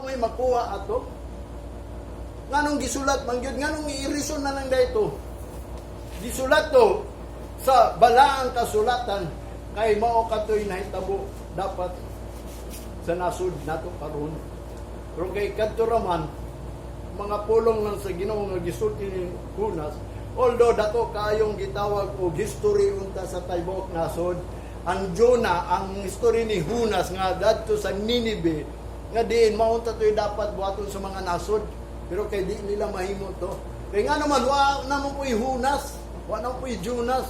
may makuha ato. Nganong gisulat man gyud, nganong i-reason na lang dayto. Gisulat to sa balaang kasulatan kay mao katoy nahitabo dapat sa nasud nato karon. Pero kay kadto raman mga pulong lang sa Ginoo nga gisulti ni Hunas, although dato kayong gitawag og history unta sa tibuok nasod, ang Jonah, ang history ni Hunas nga dadto sa Ninive nga diin maunta to'y dapat buhaton sa mga nasod, pero kay di nila mahimo to. Kay nga naman wa na mo po'y Hunas, wa na po'y Jonas.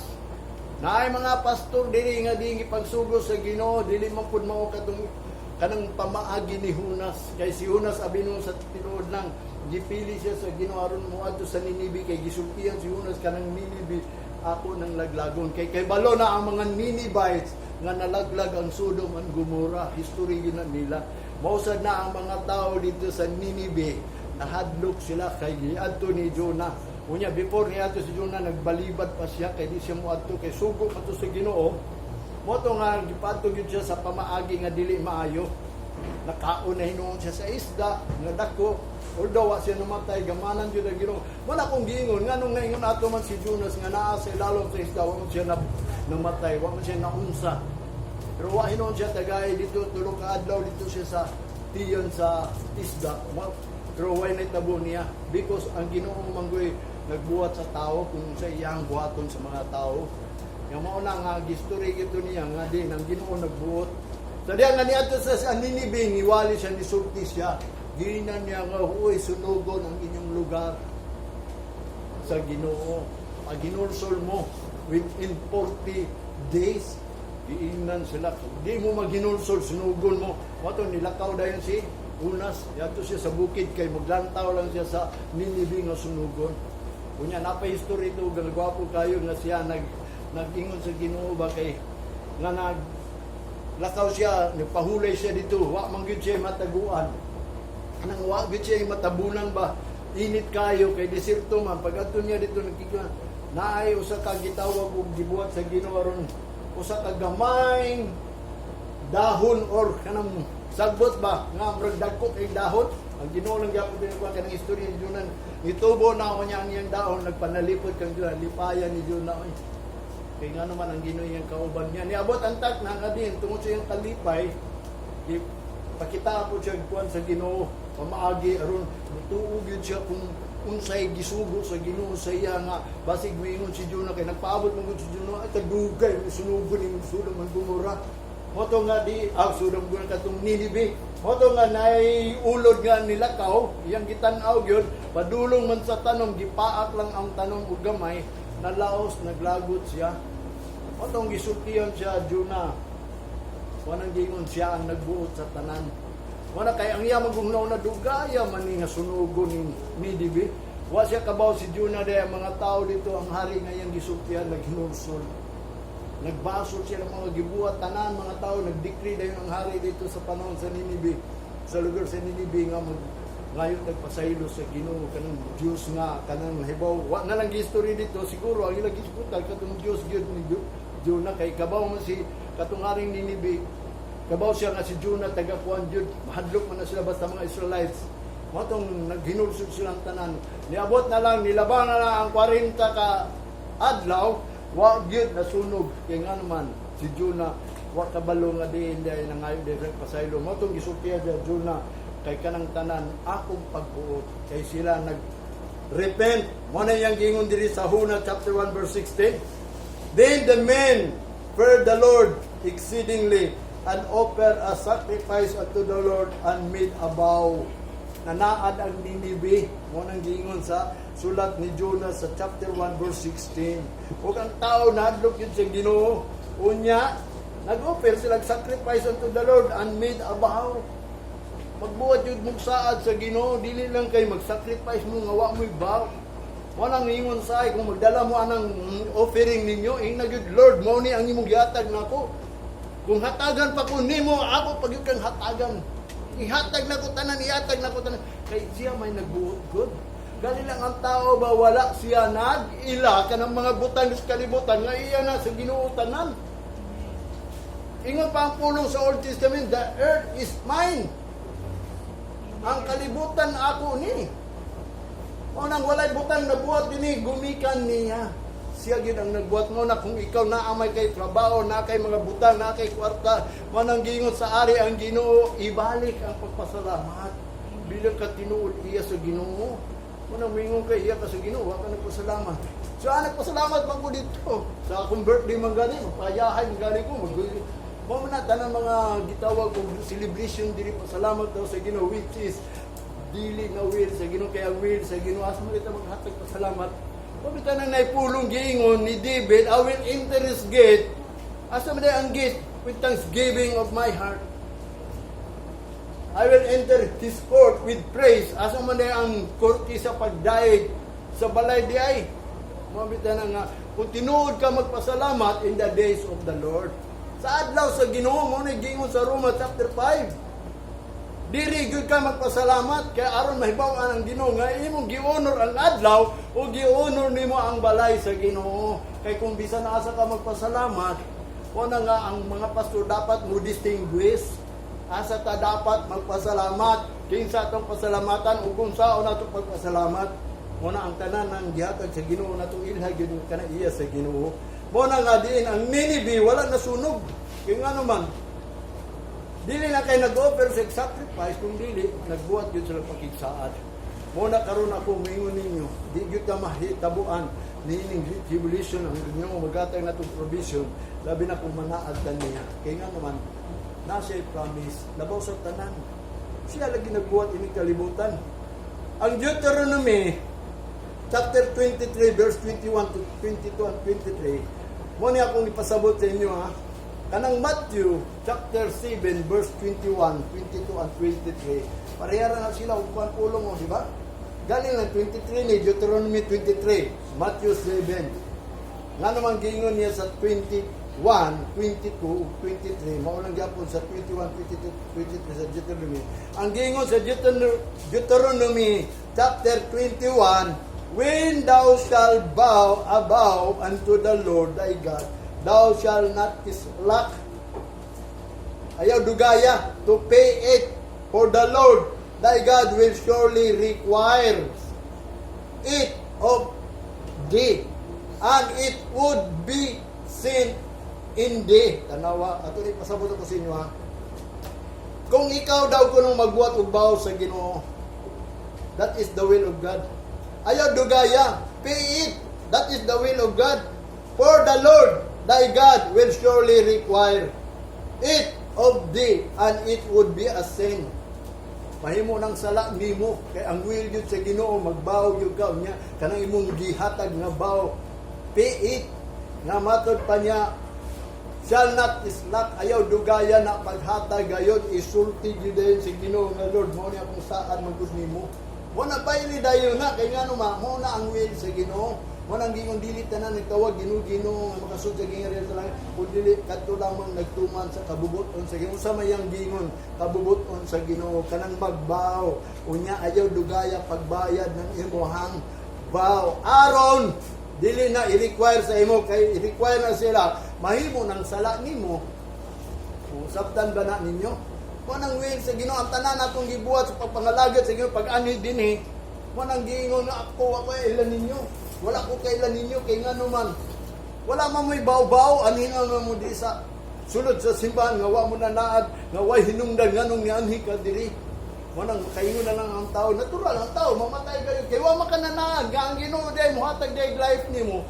Naay mga pastor dili nga di gipagsugo sa Ginoo, dili man pud mao katong kanang pamaagi ni Hunas. Kay si Hunas abino sa tinuod lang gipili siya sa Ginoo aron moadto sa Ninive, kay gisultihan si Hunas kanang Ninive ako nang laglagon. Kay balo na ang mga Ninevites nga nalaglag ang Sodom and Gomorrah. History gina nila. Mausad na ang mga tao dito sa Ninive, nahadlok sila kay giadto ni Jonah. Unya before niya ato si Jonah nagbalibad pa siya kay di siya moadto kay sugo pa to sa Ginoo. Mo to nga gipadto gyud siya sa pamaagi nga dili maayo. Nakaon na hinuon siya sa isda nga dako. Although wa siya namatay, gamanan gyud ang Ginoo. Wala kong giingon nganong naingon ato man si Jonas nga naa sa ilalom sa isda, wa man siya namatay, wa man siya naunsa. Pero wa hinuon siya tagay dito tulo ka adlaw dito siya sa tiyon sa isda. Pero why nitabo niya? Because ang Ginoo manggoy nagbuhat sa tao kung sa iyang buhaton sa mga tao. Yung mauna nga history ito niya nga din ang Ginoo nagbuhat. Sa diyan nga niadto sa Ninive, niwali siya, nisulti siya. Ginan niya nga, huy, sunugon ang inyong lugar sa Ginoo. Pag ginursol mo, within 40 days, giinan sila. Di mo maginursol, sunugon mo. Wato, nilakaw dahil si Hunas. Yato siya sa bukid, kay maglantaw lang siya sa Ninive nga sunugon. Kunya, napa-history ito, galagwapo kayo nga siya nag-ingon sa Ginoo ba kay nga lakaw siya, nagpahulay siya dito, wa manggid siya mataguan. Nang wa gid siya matabunan ba, init kayo kay desierto man. Pag adto niya dito nakikita, naay usa ka gitawag og gibuhat sa Ginoo aron usa ka gamayng dahon or kanang sagbot ba nga murag dagko kay dahon. Ang Ginoo lang gyapon pinagkuha kanang istorya ni Jonah. Itubo na ako niya ang iyang dahon, nagpanalipod kang Jonah, lipayan ni Jonah. Kaya nga naman ang Ginoo iyang kauban niya. Niabot ang tak na nga din, tungod sa iyang kalipay, pakita ako siya kuan sa Ginoo, pamaagi aron mutuog yun siya kung unsay gisugo sa Ginoo sa iya nga basig moingon si Jonah kay nagpaabot man si Jonah ay tagdugay sunugon ni Sodom and Gomorrah. Moto nga di Sodom gud katong Ninive. Moto nga nay ulod nga nilakaw, iyang gitan-aw gyud, padulong man sa tanom, gipaak lang ang tanom ug gamay, nalaos naglagot siya. Moto gisultihan siya Jonah. Wanang gingon siya ang nagbuot sa tanan. Wana kay ang iya magugnaw na dugaya man ni nga sunugon ni Ninive. Wa siya kabaw si Jonah day mga tao dito ang hari nga iyang gisultihan naghinursol. Nagbasol siya ng mga gibuhat tanan mga tao, nagdecree dayon ang hari dito sa panahon sa Ninive. Sa lugar sa Ninive nga ngayon nagpasaylo sa Ginoo kanang Dios nga kanang hibaw. Wa na lang history dito siguro ang ilang gisputal katong Dios gyud ni Jonah kay kabaw man si katong haring Ninive. Kabaw siya nga si Jonah taga-kuan jud, mahadlok man na sila basta mga Israelites. Matong naghinulsol silang tanan. Niabot na lang, nilabang na lang ang 40 ka adlaw, wa gyud nasunog. Kaya nga naman, si Jonah, wa kabalo nga diin dahil nangayon dahil pasaylo. Matong gisultiya dahil Jonah, kay kanang tanan, akong pagbuot. Kay sila nag-repent. Muna yung gingon diri sa Huna chapter 1 verse 16. Then the men feared the Lord exceedingly and offer a sacrifice unto the Lord and made a vow. Nanaad ang Ninive, munang gingon sa sulat ni Jonah sa chapter 1 verse 16. Ug ang tao nadlok yun sa Ginoo, unya nag-offer sila sacrifice unto the Lord and made a vow. Magbuhat yun mong saad sa Ginoo, dili lang kay mag-sacrifice mo nga wa mo'y vow. Wanang ingon sa kung magdala mo anang offering ninyo, ing nagyud Lord, mo ni ang imong gihatag nako. Kung hatagan pa ko nimo, ako pagyud kang hatagan. Ihatag na ko tanan, ihatag na ko tanan. Kay siya may nagbuot good. Gali lang ang tao ba wala siya nag-ila ka ng mga butan sa kalibutan nga iya na sa Ginoo tanan. Ingon pa ang pulong sa Old Testament, the earth is mine. Ang kalibutan ako ni. O nang walay butang nabuhat din gumikan niya. Siya gid ang nagbuhat mo na kung ikaw naamay kay trabaho, na kay mga butang, na kay kwarta, manang gingon sa ari ang Ginoo, ibalik ang pagpasalamat. Bilang ka tinuod iya sa Ginoo. Manang mingon kay iya ka sa Ginoo, wa ka nagpasalamat. So nagpasalamat man ko dito. Sa akong birthday man gani, payahay man gani ko, mo na tanang mga gitawag og celebration diri pasalamat daw sa Ginoo, which is dili na will sa Ginoo, kaya will sa Ginoo asa mo kita maghatag pasalamat. Pabita nang naipulong giingon ni David, I will enter his gate. Asa man ang gate? With thanksgiving of my heart. I will enter his court with praise. Asa man ang korte sa pagdaig sa balay di ay. Mabita na nga, kung tinuod ka magpasalamat in the days of the Lord. Sa adlaw sa Ginoo mo na giingon sa Roma chapter 5. Diri gyud ka magpasalamat kay aron mahibaw-an ang Ginoo nga imong gi-honor ang adlaw o gi-honor nimo ang balay sa Ginoo. Kay kung bisan asa ka magpasalamat, una nga ang mga pastor dapat mo distinguish asa ta dapat magpasalamat, kinsa atong pasalamatan ug kung sao nato pagpasalamat. Una ang tanan ng gihatag sa Ginoo nato ilha gyud kana iya sa Ginoo. Muna nga diin ang Ninive wala nasunog. Kay ngano man dili na kay nag-offer sa sacrifice, kung dili, nagbuhat yun sila pakigsaad. Muna karon ako mingon ninyo, di yun ka mahitabuan, niining tribulation, ang Ginoo magatay na itong provision, labi na kung manaag niya. Kaya nga naman, nasa promise, labaw sa tanan. Siya lagi nagbuhat ining kalibutan. Ang Deuteronomy, chapter 23, verse 21 to 22 and 23, muna akong ipasabot sa inyo ha. Kanang Matthew chapter 7 verse 21, 22 and 23. Parehara na sila ug kuan pulong, di ba? Galing ng 23 ni Deuteronomy 23, Matthew 7. Nga naman giingon niya sa 21, 22, 23. Mao lang gyapon sa 21, 22, 23 sa Deuteronomy. Ang giingon sa Deuteronomy chapter 21, when thou shalt bow above unto the Lord thy God, thou shalt not slack. Ayaw dugaya to pay it, for the Lord thy God will surely require it of thee, and it would be sin in thee. Tanawa, ato ni pasabot ko sa inyo ha. Kung ikaw daw kunong magbuhat og bawo sa Ginoo, that is the will of God. Ayaw dugaya, pay it, that is the will of God. For the Lord thy God will surely require it of thee, and it would be a sin. Mahimo ng sala nimo kay ang will yun sa Ginoo magbaw gyud ka niya kanang imong gihatag nga baw, pay it nga matod pa niya, shall not slack. Ayaw dugaya na paghatag gayon, isulti gyud dayon sa Ginoo nga Lord mo ni akong saan magud nimo. Mo na bayli dayon na kay ngano mo na ang will sa Ginoo. Manang gingon dili tanan nagtawag Ginoo nga makasud sa gingon sa langit, kun dili kadto lamang nagtuman sa kabubuton sa Ginoo. Sa mayang gingon kabubuton sa Ginoo kanang magbaw unya ayaw dugaya pagbayad ng imong baw. Aron dili na i-require sa imo kay i-require na sila mahimo ng sala nimo. Sabtan ba na ninyo? Manang will sa Ginoo ang tanan natong gibuhat sa pagpangalagad sa Ginoo pag-ani dinhi. Manang gingon na ako ilan ninyo. Wala ko kailan ninyo, kay nga naman. Wala man mo'y baw-baw, anhin nga mo di sa sulod sa simbahan, nga wa mo na naad, nga way hinungdan, nga nung nianhi ka diri. Manang kaingon na lang ang tao, natural ang tao, mamatay kayo, kay wa makananaad, nga ang Ginoo day, muhatag day life nimo.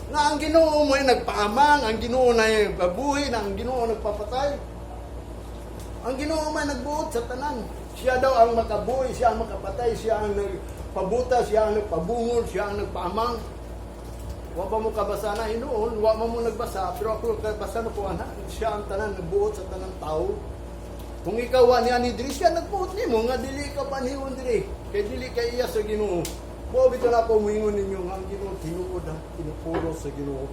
Nga ang Ginoo mo ay nagpaamang, ang Ginoo na ay babuhi, na ang Ginoo nagpapatay. Ang Ginoo may nagbuot sa tanan. Siya daw ang makabuhi, siya ang makapatay, siya ang nagpabuta, siya ang nagpabungol, siya ang nagpaamang. Wa ba mo kabasa na hinuon, wa mo nagbasa, pero ako kabasa na po ana, siya ang tanan nagbuot sa tanang tao. Kung ikaw wa niya ni diri, siya nagbuot nimo nga dili ka panihon diri, kay dili kay iya sa Ginoo. Mo bitaw na po moingon ninyo nga ang Ginoo tinuod ang tinupuro sa Ginoo.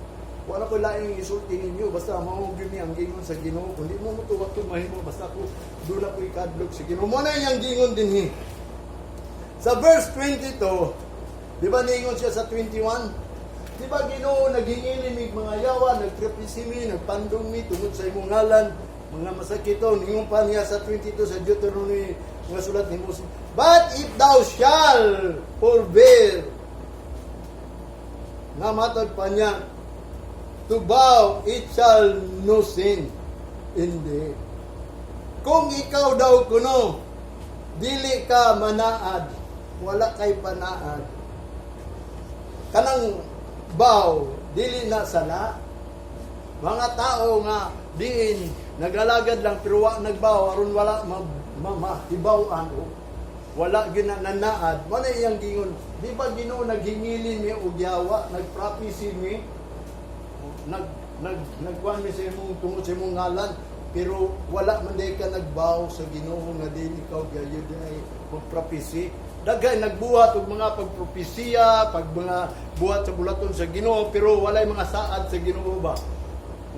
Wala ko laing isulti ninyo, basta mao gyud ni ang gingon sa Ginoo. Kundi mo mutuwag to mahimo, basta ko dula ko ikadlok sa Ginoo. Mo na yang gingon dinhi. Sa verse 22, di ba ningon siya sa 21? Di ba Ginoo naghingili mig mga yawa, nagtrepisimi, nagpandong mi tungod sa imong ngalan, mga masakiton, ingon pa niya sa 22 sa Deuteronomy, mga sulat ni Moses. But if thou shall forbear, nga matod pa niya, to bow, it shall no sin in thee. Kung ikaw daw kuno, dili ka manaad, wala kay panaad, kanang bow, dili na sala. Mga tao nga diin nagalagad lang pero wa nagbaw aron wala mahibaw-an o wala ginananaad. Wala iyang gingon. Di ba Ginoo naghingilin mi og yawa, nagprophecy mi, nagkuan mi sa imong tungod sa imong ngalan, pero wala man day ka nagbaw sa Ginoo nga dili ikaw gayud ay magprophecy. Dagay nagbuhat og mga pagpropesiya, pag mga buhat sa bulaton sa Ginoo, pero walay mga saad sa Ginoo ba?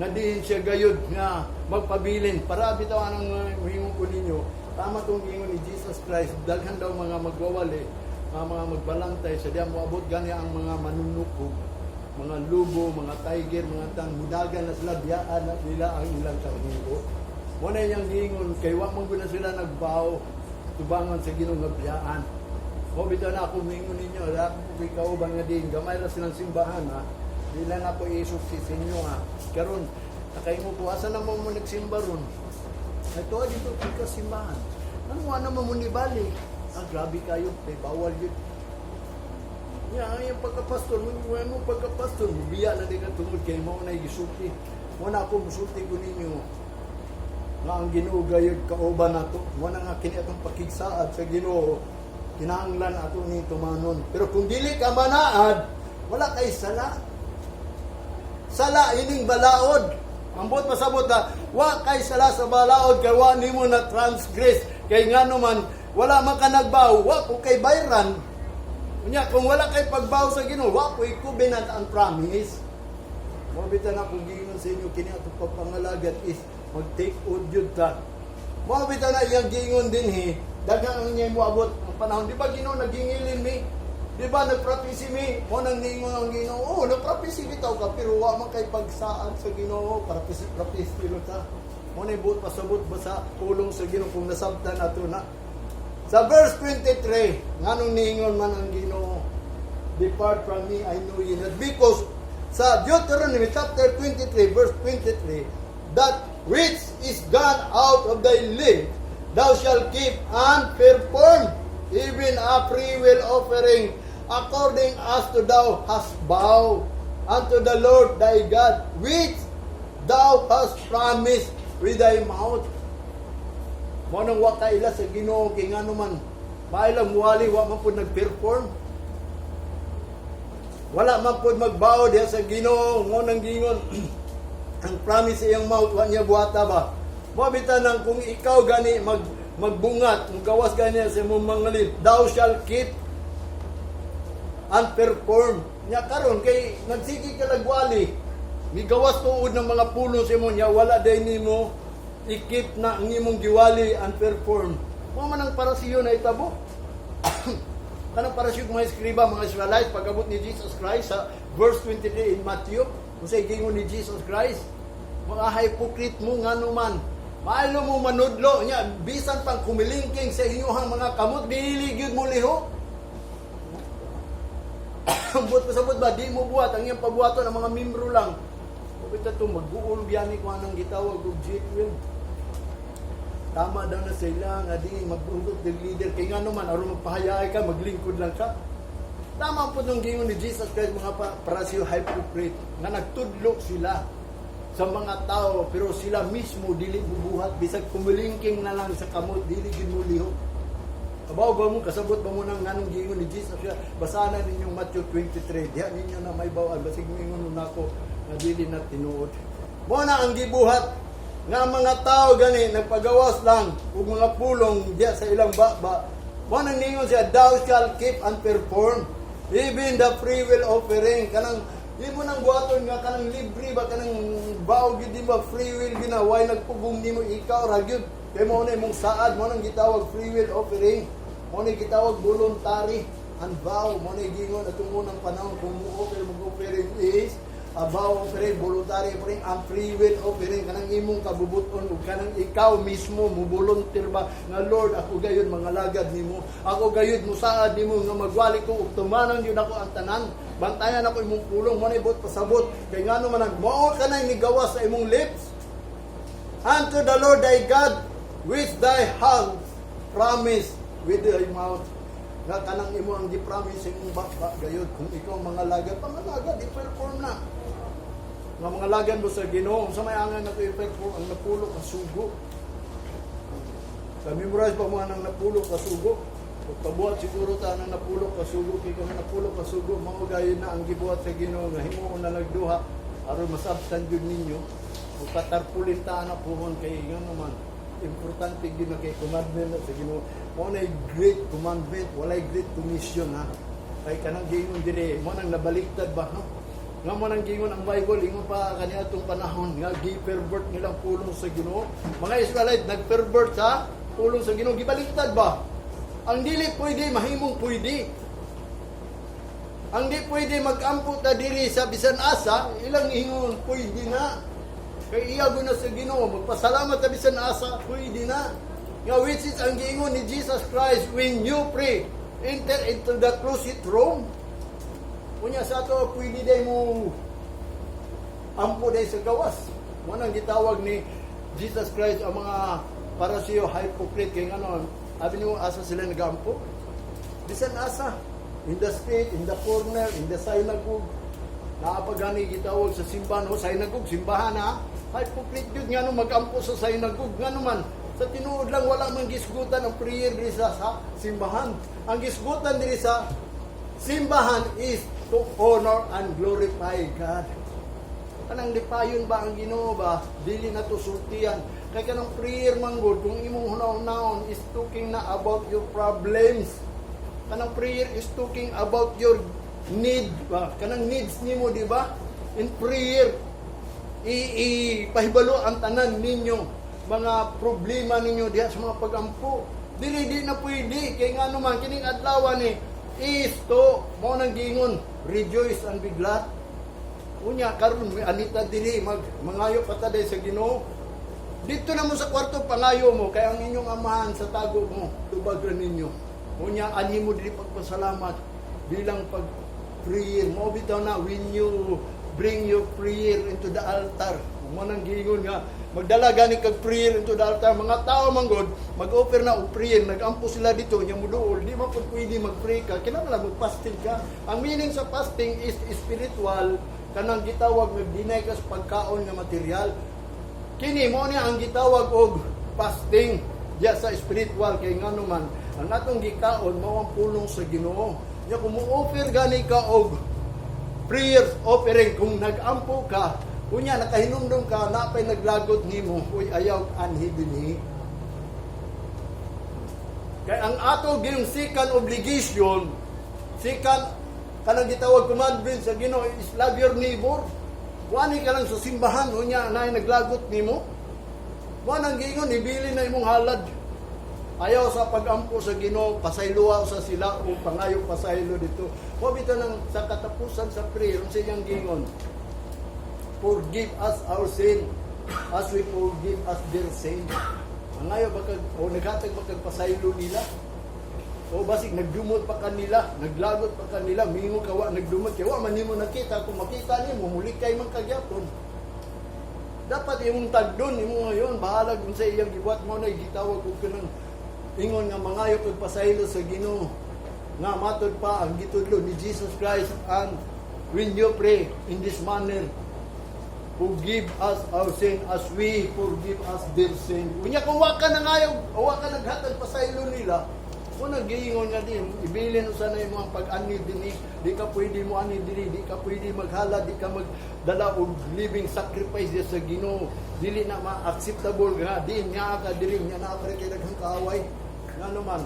Nga diin siya gayud nga magpabilin. Para bitaw anang mahimong ko ninyo, tama tong ingon ni Jesus Christ, daghan daw mga magwawali, mga magbalantay sa diyan moabot gani ang mga manunukog, mga lubo, mga tiger, mga mudagan na sila biyaan na nila ang ilang kauningo. Mo na yang giingon kay wa man gud sila nagbaw tubangan sa Ginoo nga biyaan. O bitaw na ako mingon ninyo, la ko ikaw ba nga din gamay ra silang simbahan ha. Dila na po isuksis inyo ha. Karon nakahimo po asa na mo nagsimba ron. Ito dito ka simbahan. Ano na mo ni bali? Grabe kayo, may bawal yun. Yung pagkapastor, mo pagkapastor, biya na din ka tungod kay mo na gisulti. Mo na ako musulti ko ninyo. Nga ang Ginoo gayud kauban nato. Mo na nga kini atong pakigsaad sa Ginoo. Kinahanglan ato ni tumanon. Pero kung dili ka manaad, wala kay sala. Sala ining balaod. Ambot pasabot na, wa kay sala sa balaod kay wa nimo na transgress. Kay ngano man wala man ka nagbaw, wa ko kay bayran. Unya kung wala kay pagbaw sa Ginoo, wa ko covenant ang promise. Mo bitan ako giingon sa inyo kini ato pagpangalagat is mag-take od jud ta. Mo bitan na iyang giingon dinhi, daghang ang inyong moabot ang panahon. Di ba Ginoo nagingilin mi? Di ba nagprophecy mi? Mo nang ningon ang Ginoo, nagprophecy bitaw ka pero wa man kay pagsaad sa Ginoo, prophecy ta. Mo na buot pasabot ba sa pulong sa Ginoo kung nasabtan nato na. Sa verse 23, nganong niingon man ang Ginoo, depart from me, I know you not. Because sa Deuteronomy chapter 23, verse 23, that which is gone out of thy lips, thou shalt keep and perform, even a free will offering, according as to thou hast vowed unto the Lord thy God, which thou hast promised with thy mouth. Mo nang wa kaila sa Ginoo kay ngano man mailang muwali wa man pud nagperform. Wala man pud magbawo diha sa Ginoo. Mo nang gingon ang promise sa iyang mouth wa niya buhata ba. Mo bitan nang kung ikaw gani magbungat, gawas gani sa imong mangalid, thou shall keep and perform. Nya karon kay nagsigi ka nagwali, migawas tuod ng mga pulo sa imo nya wala day nimo ikip na ang imong giwali and perform. Mo man ang parasiyo na itabo. Kanang parasiyo mga eskriba, mga Israelites pag-abot ni Jesus Christ sa verse 23 in Matthew, usay gingon ni Jesus Christ, mga hypocrite mo ngano man, maalo mo manudlo nya bisan pang kumilingking sa inyong mga kamot dili gyud mo liho. Ambot pasabot ba di mo buhat ang iyang pabuhaton ang mga membro lang. Bita to magbuol biyani ko anang gitawag og J12. Tama daw na sila nga di magbugot ng leader kay ngano man aron magpahayay ka maglingkod lang ka. Tama po nung gingon ni Jesus Christ mga parasiyo hypocrite nga nagtudlo sila sa mga tao pero sila mismo dili bubuhat bisag kumulingking na lang sa kamot dili gid mo liho. Abaw ba mo kasabot ba mo nang nganong gingon ni Jesus siya basahan ninyong Matthew 23 diha ninyo na may bawal basig moingon nako na dili na tinuod. Mo na ang gibuhat nga mga tao gani nagpagawas lang ug mga pulong diya sa ilang baba. Mo nang ningon siya thou shall keep and perform even the free will offering kanang di mo nang buhaton nga kanang libre ba kanang bawo gid di ba free will ginaway nagpugong nimo ikaw ra gyud kay mo na imong saad mo nang gitawag free will offering mo na gitawag voluntary and vow mo na gingon atong unang panahon kung mo-offer mag-offering is abaw offering, voluntary offering, ang free will offering, kanang imong kabubuton ug kanang ikaw mismo mo volunteer ba nga Lord, ako gayud mga lagad nimo, ako gayud mo saad nimo nga magwali ko ug tumanan yun ako ang tanan, bantayan ako imong pulong mo na ibot pasabot kay ngano man ang mao kanang nigawas sa imong lips unto the Lord thy God which thy hast promised with thy mouth. Nga kanang imo ang gi-promise imong baka gayud kung ikaw mga lagad, i-perform na. Nga mga lagad mo sa Ginoo, sa may angan na i-perform ang napulo ka sugo. Sa memorize pa mo ang napulo ka sugo. Kung pabuhat siguro ta ang napulo ka sugo, kay kung napulo ka sugo, mao gayud na ang gibuhat sa Ginoo nga himuon na nagduha aron masabtan jud ninyo. Kung katarpulin ta na puhon kay ngano man importante gyud na kay commandment sa Ginoo. Mo na great commandment, walay great commission ha. Kay kanang gingon dire, mo nang nabaliktad ba no? Nga mo nang gingon ang Bible ingon pa kaniadtong panahon nga gi-pervert nilang pulong sa Ginoo. Mga Israelite nag-pervert sa pulong sa Ginoo, gibaliktad ba? Ang dili pwede mahimong pwede. Ang di pwede mag-ampo ta diri sa bisan asa, ilang ingon pwede na. Kay iya na sa Ginoo, magpasalamat sa bisan asa, pwede na. Nga which is ang giingon ni Jesus Christ, when you pray, enter into the closet room. Kunya sa ato, pwede day mo ampo day sa gawas. Mo nang gitawag ni Jesus Christ ang mga parasiyo, hypocrite, kay ano, sabi niyo, asa sila nag-ampo? Bisan asa, in the street, in the corner, in the synagogue, naapagani gitawag sa simbahan, o synagogue, simbahan ha, hypocrite yun, nga nung mag-ampo sa synagogue, nga naman, sa tinuod lang, wala mang gisgutan ang prayer diri sa simbahan. Ang gisgutan diri sa simbahan is to honor and glorify God. Kanang lipayon ba ang Ginoo ba? Dili na to sultian. Kay kanang prayer manggod, kung imong hunaw-hunaon is talking na about your problems. Kanang prayer is talking about your need ba? Kanang needs nimo, di ba? In prayer, ipahibalo ang tanan ninyo, mga problema ninyo diha sa mga pagampo. Dili di na pwede kay ngano man kining adlaw ni is to mo nang gingon rejoice and be glad. Unya karon may anita dili mangayo pataday sa Ginoo. Dito na mo sa kwarto pangayo mo kay ang inyong amahan sa tago mo tubag ra ninyo. Unya ani mo dili pagpasalamat bilang pag prayer mo bitaw na when you bring your prayer into the altar. Mo nang gingon nga magdala gani kag prayer into the altar. Mga tao manggod mag-offer na og prayer, nagampo sila dito nya muduol, di man pud pwede mag-pray ka, kinahanglan mag-fasting ka. Ang meaning sa fasting is spiritual, kanang gitawag nga deny ka sa pagkaon nga material. Kini mo niya ang gitawag og fasting diya sa spiritual kay ngano man ang atong gikaon mao ang pulong sa Ginoo. Nya kung mo-offer gani ka og prayer offering, kung nag-ampo ka, kunya nakahinumdum ka, napay naglagot nimo, uy ayaw anhi dinhi. Kay ang ato ginong second obligation, second kanang gitawag commandment sa Ginoo is love your neighbor. Wani ka lang sa simbahan, unya na naglagot nimo. Wanang gingon ibili na imong halad. Ayaw sa pag-ampo sa Ginoo, pasayloa sa sila o pangayo pasaylo dito. Wa bitaw nang sa katapusan sa prayer sa iyang gingon, forgive us our sin as we forgive us their sin. Ang ayaw bakag o naghatag bakag pasaylo nila. O basig nagdumot pa kanila, naglagot pa kanila, mingo kawa nagdumot kay wa man nimo nakita, kung makita nimo muli kay man kagyapon. Dapat imong tagdon imo ngayon, bahala kung sa iyang gibuhat mo na gitawag og kanang ingon nga mangayo kag pasaylo sa Ginoo. Nga matod pa ang gitudlo ni Jesus Christ, and when you pray in this manner, forgive us our sin as we forgive us their sin. Unya kung wa ka nangayo, o wa ka naghatag pasaylo nila, kung nag-iingon nga din, ibilin mo sana yung mga pag-anid din, di ka pwede mo anid din, di ka pwede maghala, di ka magdala og living sacrifice sa Ginoo. Dili na ma-acceptable nga, di nga ka diri, nga na kay daghang kaaway. Nga naman,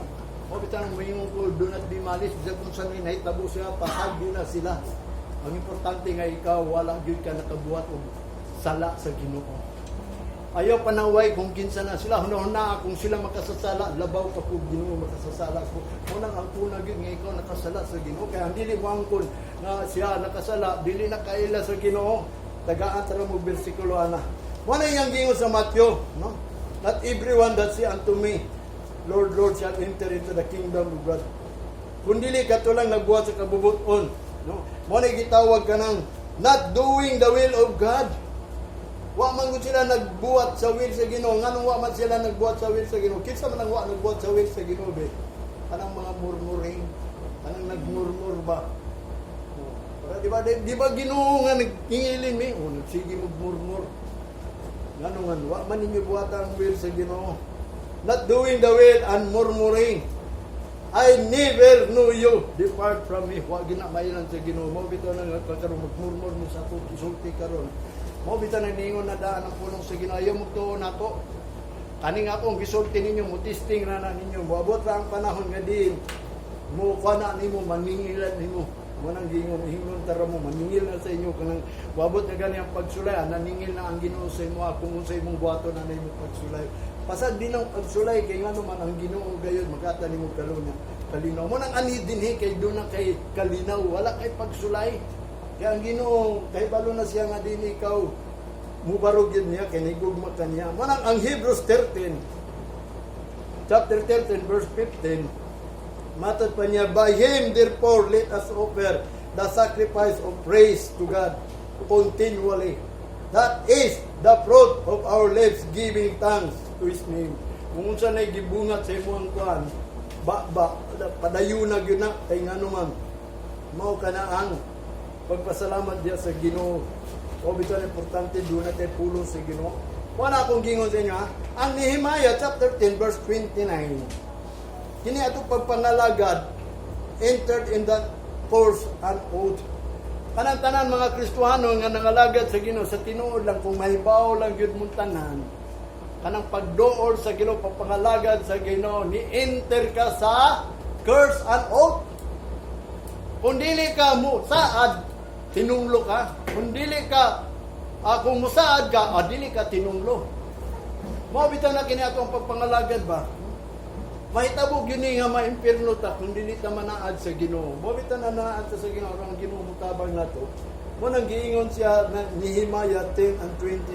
o bitang mayingon ko, do not be malice, bisa kung saan nahitabo siya, pasagdi na sila. Ang importante nga ikaw, wala gyud ka nakabuhat og sala sa Ginoo. Ayaw panaway kung kinsa na sila. Hunahuna kung sila makasasala. Labaw ka po Ginoo makasasala ko. Munang ang kuna gyud nga ikaw nakasala sa Ginoo. Kaya ang dili mo angkon nga siya nakasala. Dili na kaila sa Ginoo. Tagaan tara mo bersikulo ana. Muna iyang gingon sa Matthew. No? Not everyone that say unto me, Lord, Lord, shall enter into the kingdom of God. Kung dili ka tulang nagbuhat sa kabubuton. No? Muna gitawag ka ng not doing the will of God. Wa man gud sila nagbuhat sa will sa Ginoo. Nganong wa man sila nagbuhat sa will sa Ginoo? Kinsa man ang wa nagbuhat sa will sa Ginoo be? Kanang mga murmuring, kanang nagmurmur ba? Para di ba Ginoo nga nagingilin mi? O nagsige magmurmur. Nganong nga wa man ninyo buhat ang will sa Ginoo. Not doing the will and murmuring. I never knew you. Depart from me. Wa ginamayan sa Ginoo. Mo bitaw nang karon magmurmur mo sa ato isulti karon. Mo bitaw nang ningon na daan ang pulong sa Ginoo. Ayaw mo tuon nako. Kaning akong gisulti ninyo mo testing na ninyo. Moabot ra ang panahon nga din. Mo kana nimo maningilan nimo. Mo nang gingon hingon tara mo maningil na sa inyo kanang moabot na gani ang pagsulay. Naningil na ang Ginoo sa imo kung unsay imong buhaton na nimo pagsulay. Pasag din ang pagsulay kay ngano man ang Ginoo gayud makata nimo kalinaw mo nang ani dinhi kay do na kay kalinaw wala kay pagsulay kay ang Ginoo kay balo na siya nga din ikaw mubarog yun niya kay nigugma kaniya mo nang ang Hebrews 13 chapter 13 verse 15 matod pa niya by him therefore let us offer the sacrifice of praise to God continually, that is the fruit of our lips giving thanks to His name. Kung unsa nay gibungat sa imong kuan, padayon na gyud na kay ngano man. Mao kana ang pagpasalamat diya sa Ginoo. O bitaw importante do na tay pulong sa Ginoo. Wala akong gingon sa inyo ha. Ang Nehemiah chapter 10 verse 29. Kini ato pagpangalagad entered in that force and oath. Kanang tanan mga Kristiyano nga nangalagad sa Ginoo sa tinuod lang kung mahibaw lang gyud mong tanan. Kanang pagduol sa Ginoo pagpangalagad sa Ginoo ni enter ka sa curse and oath. Kung dili ka mo saad tinunglo ka. Kung dili ka kung musaad ka dili ka tinunglo. Mao bitaw na kini atong pagpangalagad ba? Mahitabog yun nga maimpirno ta kung dili ta manaad sa Ginoo. Mao bitaw na naad sa Ginoo ang Ginoo mutabang nato. Mo nang giingon siya na Nehemiah 10 and 29.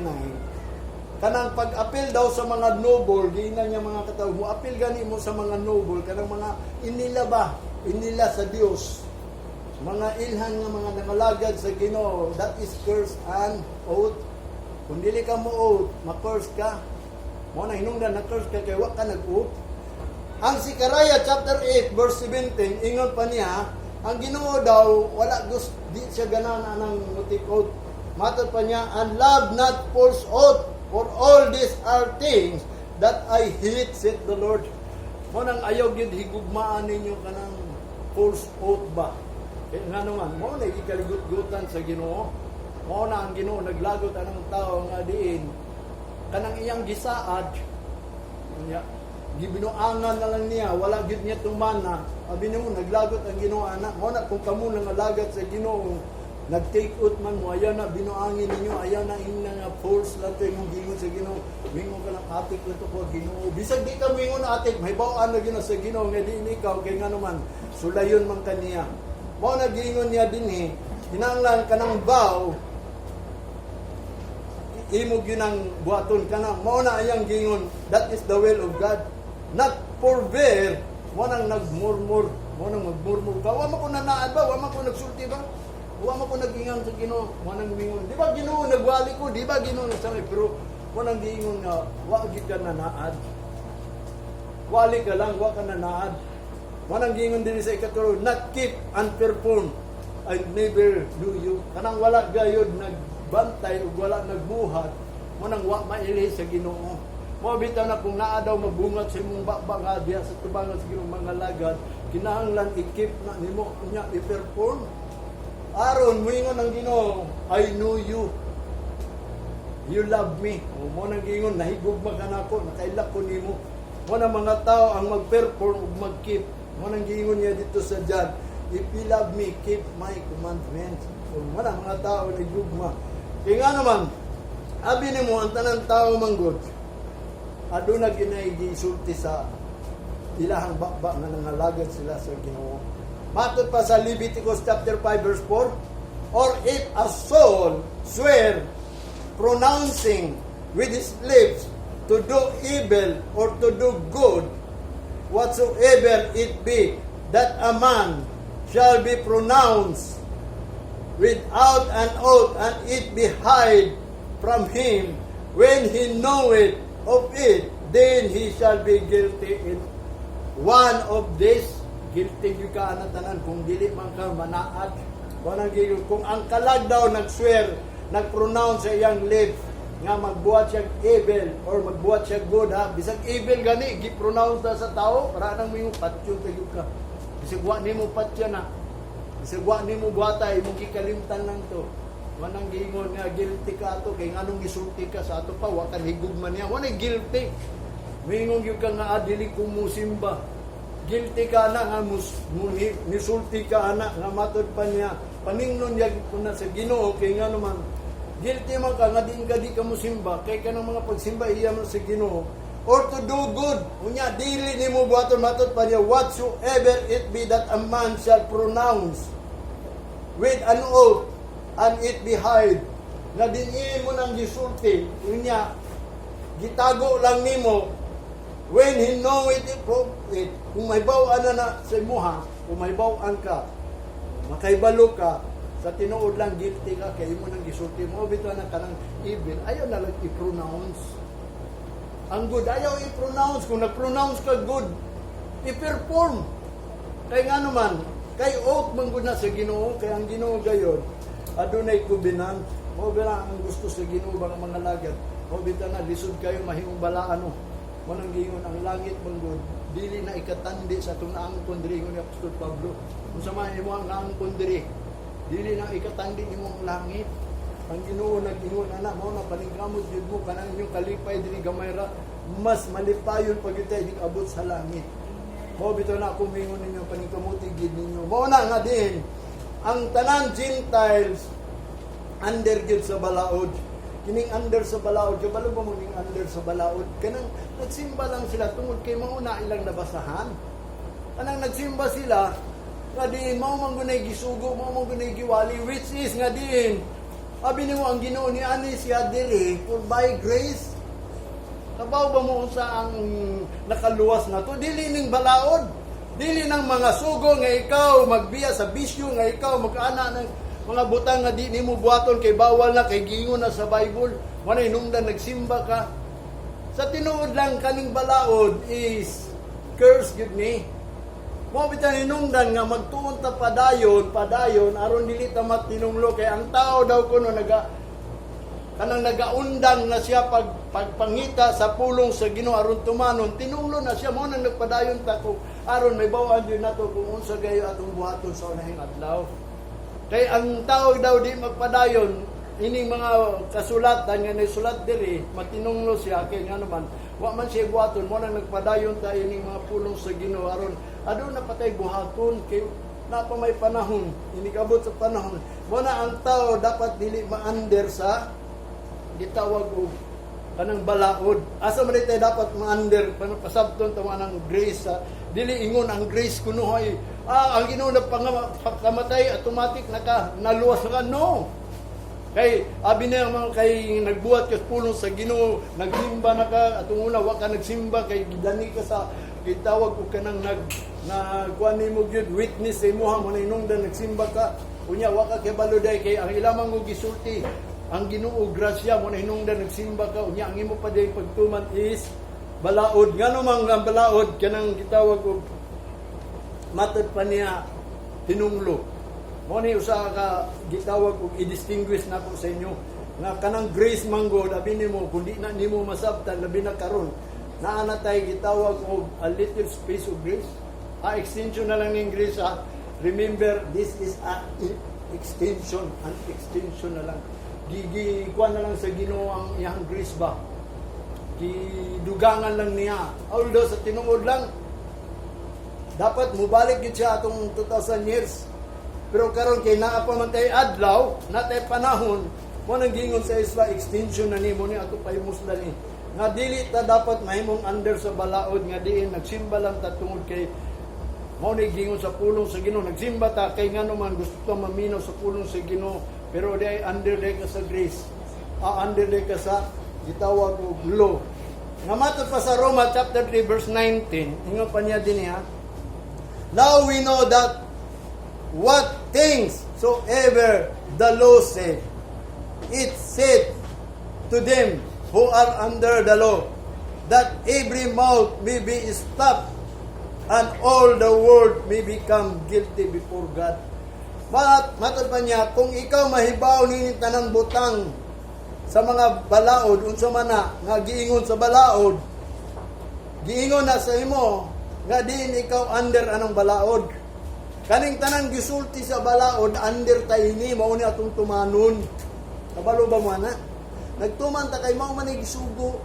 Kanang pag-apil daw sa mga noble, giingnan niya mga katawo, mo apil gani mo sa mga noble, kanang mga inila sa Dios. Mga ilhan nga mga nangalagad sa Ginoo, that is curse and oath. Kung dili ka mo oath, ma-curse ka. Mo na hinungdan na curse ka kay wa ka nag-oath. Ang Zechariah chapter 8 verse 17, ingon pa niya, ang Ginoo daw wala gusto di siya ganahan ng mutik oath. Matod pa niya, and love not false oath. For all these are things that I hate, said the Lord. Mo nang ayaw gyud higugmaan ninyo kanang false oath ba? Kaya nga naman, mo na ikaligut-gutan sa Ginoo. Mo na ang Ginoo naglagot anang tao nga diin kanang iyang gisaad. Nya gibinuangan na lang niya, wala gyud niya tumana. Abi nimo naglagot ang Ginoo ana. Mo na kung kamo nang alagad sa Ginoo, nag-take out man mo, ayaw na binuangin ninyo, ayaw na ina nga force lang ito yung gingon sa Ginoo. Mingon ka ng atik na ito po, Ginoo. Bisag di ka mingon atik, may bawaan na Ginoo sa Ginoo, nga di ikaw, kaya nga naman, sulayon man kaniya. Mao na gingon niya din hinanglan ka ng bow, imog yun ang buhaton ka na. Mao na ayang gingon, that is the will of God. Not forbear, mo nang nagmurmur, mo nang magmurmur ka. Wa man ko nanaan ba, wa man ko nagsulti ba? Wa man ko nagingan sa Ginoo, mo nang mingon. Di ba Ginoo nagwali ko, di ba Ginoo nagsabi, pero mo nang gingon nga, wa gid ka nanaad. Wali ka lang, wa ka nanaad. Mo nang gingon din sa ikatulo, not keep and perform, I never do you. Kanang wala gayod nagbantay ug wala nagbuhat, mo nang wa maili sa Ginoo. Mo bitaw na kung naa daw magbungat sa imong bakbaka diha sa tubangan sa Ginoo mga lagad, kinahanglan i-keep na nimo unya i-perform. Aron moingon ang Ginoo, I know you. You love me. O mo nang gingon nahigugma ka nako, nakailak ko nimo. Mo nang mga tao ang mag-perform ug mag-keep. Mo nang gingon niya dito sa John, if you love me, keep my commandments. O mo nang mga tao nahigugma. Kaya nga naman, Abi nimo ang tanang tao manggod. Aduna ginay gisulti sa ilahang bakba nga nangalagad sila sa Ginoo. Matod pa sa Leviticus chapter 5 verse 4, or if a soul swear pronouncing with his lips to do evil or to do good, whatsoever it be, that a man shall be pronounced without an oath, and it be hid from him, when he knoweth of it, then he shall be guilty in one of these. Guilty yung ka na tanan kung dili man ka manaad. Kung ang kalag daw nag-swear, nag-pronounce sa iyang lips nga magbuhat siya evil or magbuhat siya good, ha, bisag evil gani gi-pronounce na sa tao para nang mo patyo tayo ka, bisag wa nimo patya na, bisag wa nimo buhatay mo gikalimtan lang to, wanang giingon nga guilty ka ato kay nganong gisulti ka sa ato pa wa kan higugman niya, wanay guilty mingon gyud ka nga adili ko musimba, guilty ka na nga nisulti ka ana nga matod pa niya paningnon yag kuna sa Ginoo kay ngano man guilty man ka nga di ka musimba kay kanang mga pagsimba iya man sa Ginoo or to do good unya dili nimo buhaton matod pa niya whatsoever it be that a man shall pronounce with an oath and it be hid nga dinhi mo nang gisulti unya gitago lang nimo when he know it, kung may bawaan na sa imuha, kung may bawaan ka, makaibalo ka, sa tinuod lang guilty ka, kaya mo nang gisulti mo, bito na ka ng evil, ayaw na lang i-pronounce. Ang good, ayaw i-pronounce. Kung nag-pronounce ka good, i-perform. Kaya nga naman, kay oath man good na sa Ginoo, kaya ang Ginoo gayon, adunay kubinan, mo bilang ang gusto sa Ginoo, mga lagad, mo bito na, lisod kayo, mahimong balaan, manang gingon ang langit manggod dili na ikatandi sa itong naangkon diri ni Apostol Pablo kung samahan mo ang naangkon diri dili na ikatandi nimo ang langit ang Ginoo nag-ingon ana mo na paningkamot jud mo kanang inyong kalipay diri gamay ra mas malipayon pag itay abot sa langit mo bitaw na ako mingon ninyo paningkamuti gid ninyo mo na nga din ang tanan Gentiles under gid sa balaod kining under sa balaod, kabalo ba mo ning under sa balaod? Kanang nagsimba lang sila tungod kay mauna ilang nabasahan. Kanang nagsimba sila, nga diin, mao mangunay gisugo, mao mangunay giwali, which is nga diin, abi nimo ang Ginoo ni ani siya diri, for by grace. Kabaw ba mo sa ang nakaluwas na to? Dili ning balaod, dili ng mga sugo nga ikaw magbiya sa bisyo, nga ikaw mag-ana ng mga butang nga di nimo buhaton kay bawal na kay giingon na sa Bible wala hinungdan nagsimba ka sa tinuod lang kaning balaod is curse gid ni mo bitan hinungdan nga magtuon ta padayon aron dili ta matinunglo kay ang tao daw kuno kanang nagaundang na siya pagpangita sa pulong sa Ginoo aron tumanon tinunglo na siya mo nang nagpadayon ta ko aron may bawaan din nato kung unsa gayo atong buhaton sa unahing adlaw. Kay ang tao daw di magpadayon ining mga kasulatan nga nasulat diri matinunglo siya kay nga naman wa man siya buhaton mo nang nagpadayon ta ining mga pulong sa Ginoo aron adto na patay buhaton kay napa may panahon inikabot sa panahon mo na ang tao dapat dili ma-under sa gitawag og kanang balaod asa man tay dapat ma-under pasabton ta nang grace dili ingon ang grace kuno ay ang Ginoo na pagkamatay automatic naluwas na ka no kay abi na mga kay nagbuhat ka pulong sa Ginoo nagsimba na ka atong una wa ka nagsimba kay gidani ka sa gitawag og kanang kuan nimo gyud witness sa imuha mo na inungdan nagsimba ka unya wa ka kay baluday kay ang ilamang og gisulti ang Ginoo grasya mo na hinungdan nagsimba ka unya ang imo pa day pagtuman is balaod ngano man ang balaod kanang gitawag og matod pa niya hinunglo mo ni usa ka gitawag og i-distinguish nako sa inyo nga kanang grace manggod abi nimo kundi na nimo masabtan labi na karon naa na tay gitawag og a little space of grace extension na lang ning grace remember this is a extension na lang kuan na lang sa Ginoo ang iyang grace ba gidugangan lang niya although sa tinuod lang dapat mubalik gid siya atong 2,000 years pero karon kay naa pa man tay adlaw natay panahon Mo nang gingon sa Isra extension na nimo ni ato pahimuslan ni. Nga dili ta dapat mahimong under sa balaod nga diin nagsimba lang ta tungod kay mao ni gingon sa pulong sa Ginoo. Nagsimba ta kay ngano man gusto ta maminaw sa pulong sa Ginoo, pero di ay under di ka sa grace. Under di ka sa gitawag og law. Nga matod pa sa Roma chapter 3 verse 19, ingon pa niya din ha. Now we know that what things soever the law said, it said to them who are under the law, that every mouth may be stopped, and all the world may become guilty before God. Matod pa niya, kung ikaw mahibaw ni tanang butang sa mga balaod, unsa man na, nga giingon sa balaod, giingon na sa imo, nga din ikaw under anong balaod. Kaning tanang gisulti sa balaod, under tayo ni, mauni atong tumanon. Kabalo ba mo na? Nagtuman ta kay mao man gisugo.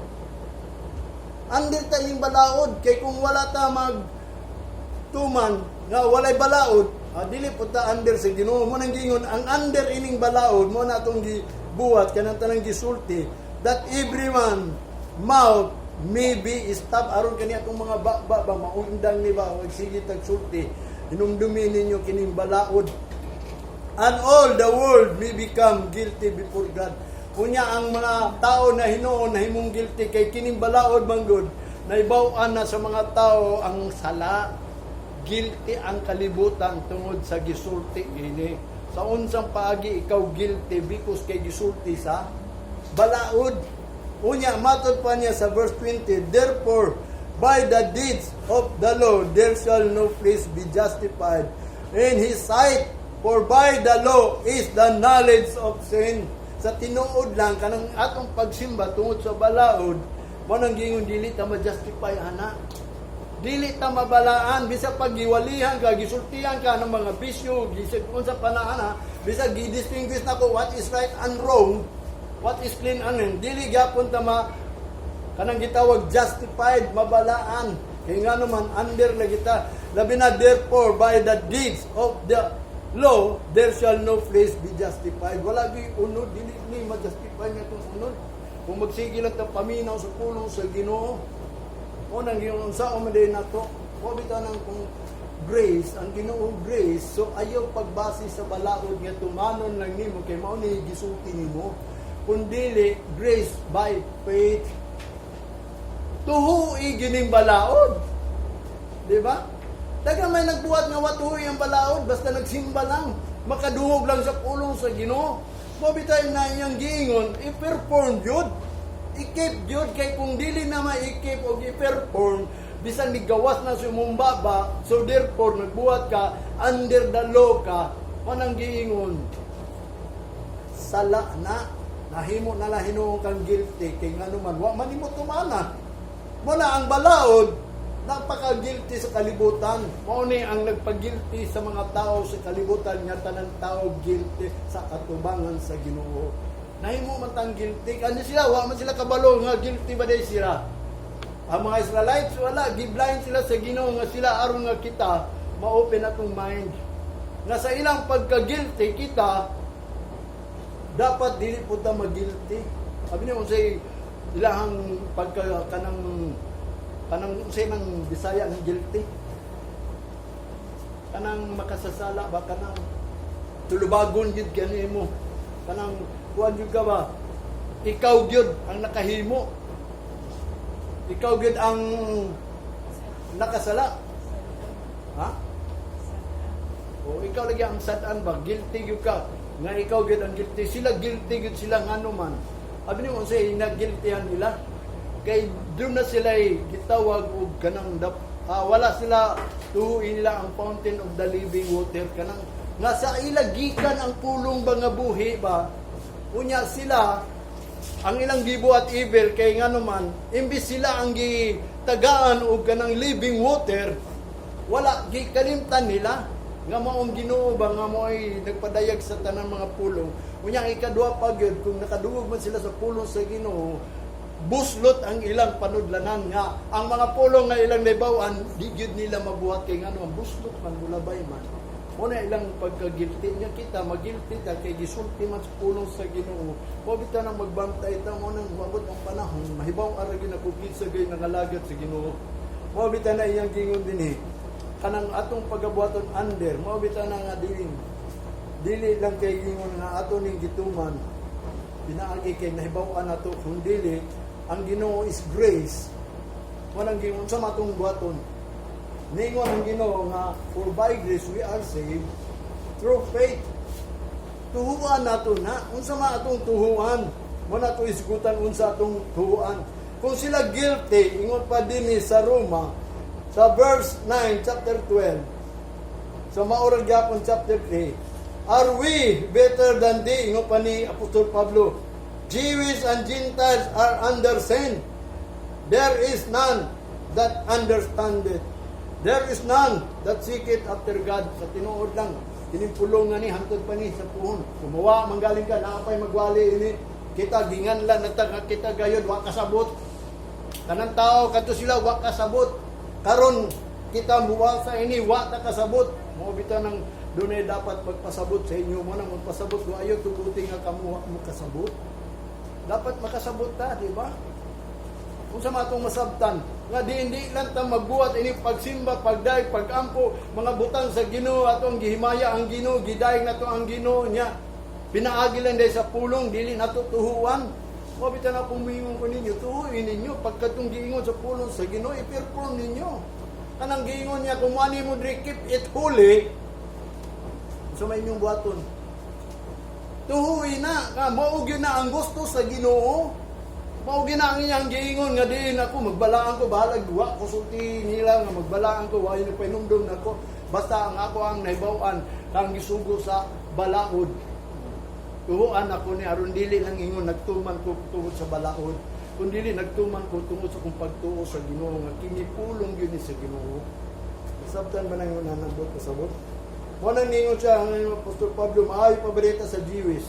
Under tayong balaod kay kung wala ta magtuman nga walay balaod, dili po ta under sa Ginoo. Mo nang gingon ang under ining balaod mo na atong gibuhat kanang tanang gisulti that everyone mouth may be stopped aron kani atong mga ba maundang ni ba wag sige tagsulti inumdumi ninyo kining balaod. And all the world may become guilty before God. Unya ang mga tao na hinuon na himong guilty kay kining balaod manggod, naibaw-an na sa mga tao ang sala. Guilty ang kalibutan tungod sa gisulti ini. Sa unsang paagi ikaw guilty because kay gisulti sa balaod. Unya matod pa niya sa verse 20, therefore by the deeds of the law there shall no flesh be justified in his sight. For by the law is the knowledge of sin. Sa tinuod lang, kanang atong pagsimba tungod sa balaod, mo nang gingon dili ta ma-justify ana. Dili ta mabalaan, bisa paggiwalihan ka, gisultihan ka ng mga bisyo, gisig unsa panahana, bisa gi-distinguish na ko what is right and wrong, what is clean and wrong. Dili gyapon ta kanang gitawag justified, mabalaan. Kay ngano man under na kita, labi na therefore by the deeds of the law, there shall no flesh be justified. Wala gi unod, dili ni ma-justify nga itong unod. Kung magsige lang ta paminaw sa pulong sa Ginoo, o nang ginoo sa umaday na to, o bitaw nang kung grace, ang Ginoo grace, so ayaw pagbase sa balaod nga tumanon lang nimo kay mao ni gisulti nimo. Kundili grace by faith. Tuhui gining balaod. Di ba? Daga may nagbuhat nga watuhoy ang balaod, basta nagsimba lang, makadungog lang sa pulong sa Ginoo. Mabitay na iyang giingon, i-perform yun. I-keep yun, kay kung dili na ma-i-keep o i-perform, bisan nigawas na sumumbaba, so therefore, nagbuhat ka, under the law ka, manang giingon, sala na, nahimo na lahino kang guilty, kay nga naman, wa man imo tumana. Muna ang balaod, napaka-guilty sa kalibutan. Mao ni ang nagpag-guilty sa mga tao sa kalibutan nga tanang tao guilty sa katubangan sa Ginoo. Nahimo man tang guilty kanya sila, wa man sila kabalo nga guilty ba day sila. Ang mga Israelites wala, giblind sila sa Ginoo nga sila aron nga kita ma-open atong mind. Nga sa ilang pagka-guilty kita dapat dili pud ta mag-guilty. Sabi niyo say ilahang pagka kanang say nang Bisaya ng guilty. Kanang makasasala ba kanang tulubagon gyud kanimo. Kanang kuan gyud ka ba? Ikaw gyud ang nakahimo. Ikaw gyud ang nakasala. Ha? O ikaw lagi ang sad-an ba? Guilty gyud ka. Nga ikaw gyud ang guilty. Sila guilty gyud sila ngano man. Abi ni unsay nag-guiltyan nila? Kay doon na sila gitawag og kanang wala sila tuhuin nila ang fountain of the living water kanang nga sa ila gikan ang pulong ba nga buhi ba unya sila ang ilang gibuhat evil kay ngano man imbis sila ang gitagaan og kanang living water wala gikalimtan nila nga maong Ginoo ba nga mo'y nagpadayag sa tanang mga pulong unya ikaduha pa gyud kung nakadungog man sila sa pulong sa Ginoo buslot ang ilang panudlanan nga ang mga pulong nga ilang naibawan di gyud nila mabuhat kay ngano ang buslot man mulabay man Mo na ilang pagkagilty niya kita, magilty ta kay gisulti man sa pulong sa Ginoo. Mo bitaw nang magbantay ta mo nang mabot ang panahon, mahibaw ara ginakugit sa gay nangalagad sa Ginoo. Mo bitaw na iyang gingon dinhi. Kanang atong pagabuhaton under, mo bitaw na nga dili lang kay gingon nga ato ning gituman. Pinaagi kay nahibaw-an nato kung dili ang Ginoo is grace. Mo nang gingon sa matong buhaton. Ningon ang Ginoo nga, for by grace we are saved through faith. Tuhuan nato na. Unsa man atong tuhuan? Mo na to isgutan unsa atong tuhuan. Kung sila guilty, ingon pa din sa Roma, sa verse 9, chapter 12, sa maurag gyapon chapter 3, are we better than they? Ingon pa ni Apostol Pablo, Jews and Gentiles are under sin. There is none that understandeth. There is none that seeketh after God. Sa tinuod lang, tinimpulong nga ni, hantod pa ni sa puhon. Kumawa, manggaling ka, nakapay magwali ini. Kita, ginganlan, nagtaka kita gayon, wa kasabot. Kanang tao, kanto sila, wa kasabot. Karon kita buwasa ini, wa ta kasabot. Mo bitaw ng dunay dapat magpasabot sa inyo mo nang magpasabot. Wa ayo tuguti nga kamuha mo kasabot. Dapat makasabot ta, di ba? Kung sa matong masabtan, nga hindi lang ta magbuhat ini pagsimba, pagdaig, pagampo, mga butang sa Ginoo atong gihimaya ang Ginoo, gidayeg nato ang Ginoo niya. Pinaagi lang dahil sa pulong, dili nato tuhuan. O bitaw na pumingon ko ninyo, tuhuin ninyo pagkatong giingon sa pulong sa Ginoo, i-perform ninyo. Kanang giingon niya, kung ani mo diri keep it holy, sa may inyong buhaton. Tuhuin na, nga mao gyud na ang gusto sa Ginoo. Mao gina ang iyang giingon nga diin ako magbalaan ko bahalag duwa ko sulti nila nga magbalaan ko way nagpainumdum nako basta ang ako ang nahibaw-an kang gisugo sa balaod. Tuhuan ako ni aron dili lang ingon nagtuman ko tungod sa balaod, kun dili nagtuman ko tungod sa kung pagtuo sa Ginoo nga kini pulong gyud ni sa Ginoo. Sabtan ba nang nanabot kasabot? Mo nang ningon siya ang Apostol Pablo maayo paborita sa Jews.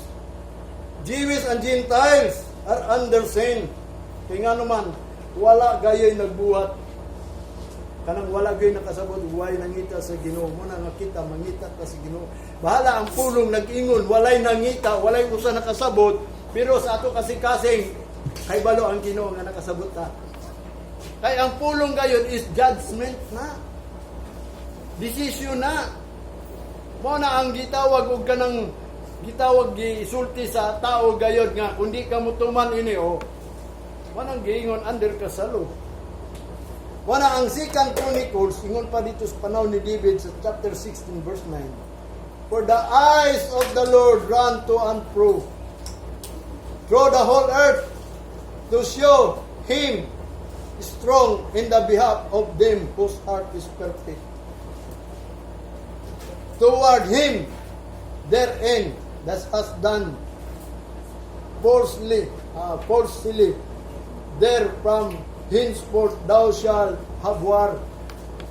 Jews and Gentiles are under sin. Kaya nga naman, wala gayoy nagbuhat. Kanang wala gayoy nakasabot, huway nangita sa Ginoo. Muna nga kita, mangita ka sa Ginoo. Bahala ang pulong nag-ingon, walay nangita, walay usa nakasabot, pero sa ato kasing-kasing, kay balo ang Ginoo nga nakasabot ta. Kaya ang pulong gayon is judgment na. Decision na. Muna ang gitawag og kanang gitawag gisulti sa tao gayod nga kundi ka mutuman ini o wanang giingon under kasalo. Wana ang 2 Chronicles ingon pa dito sa panahon ni David sa chapter 16 verse 9. For the eyes of the Lord run to and fro through the whole earth to show him strong in the behalf of them whose heart is perfect. Toward him therein that has done falsely, there from henceforth thou shalt have war.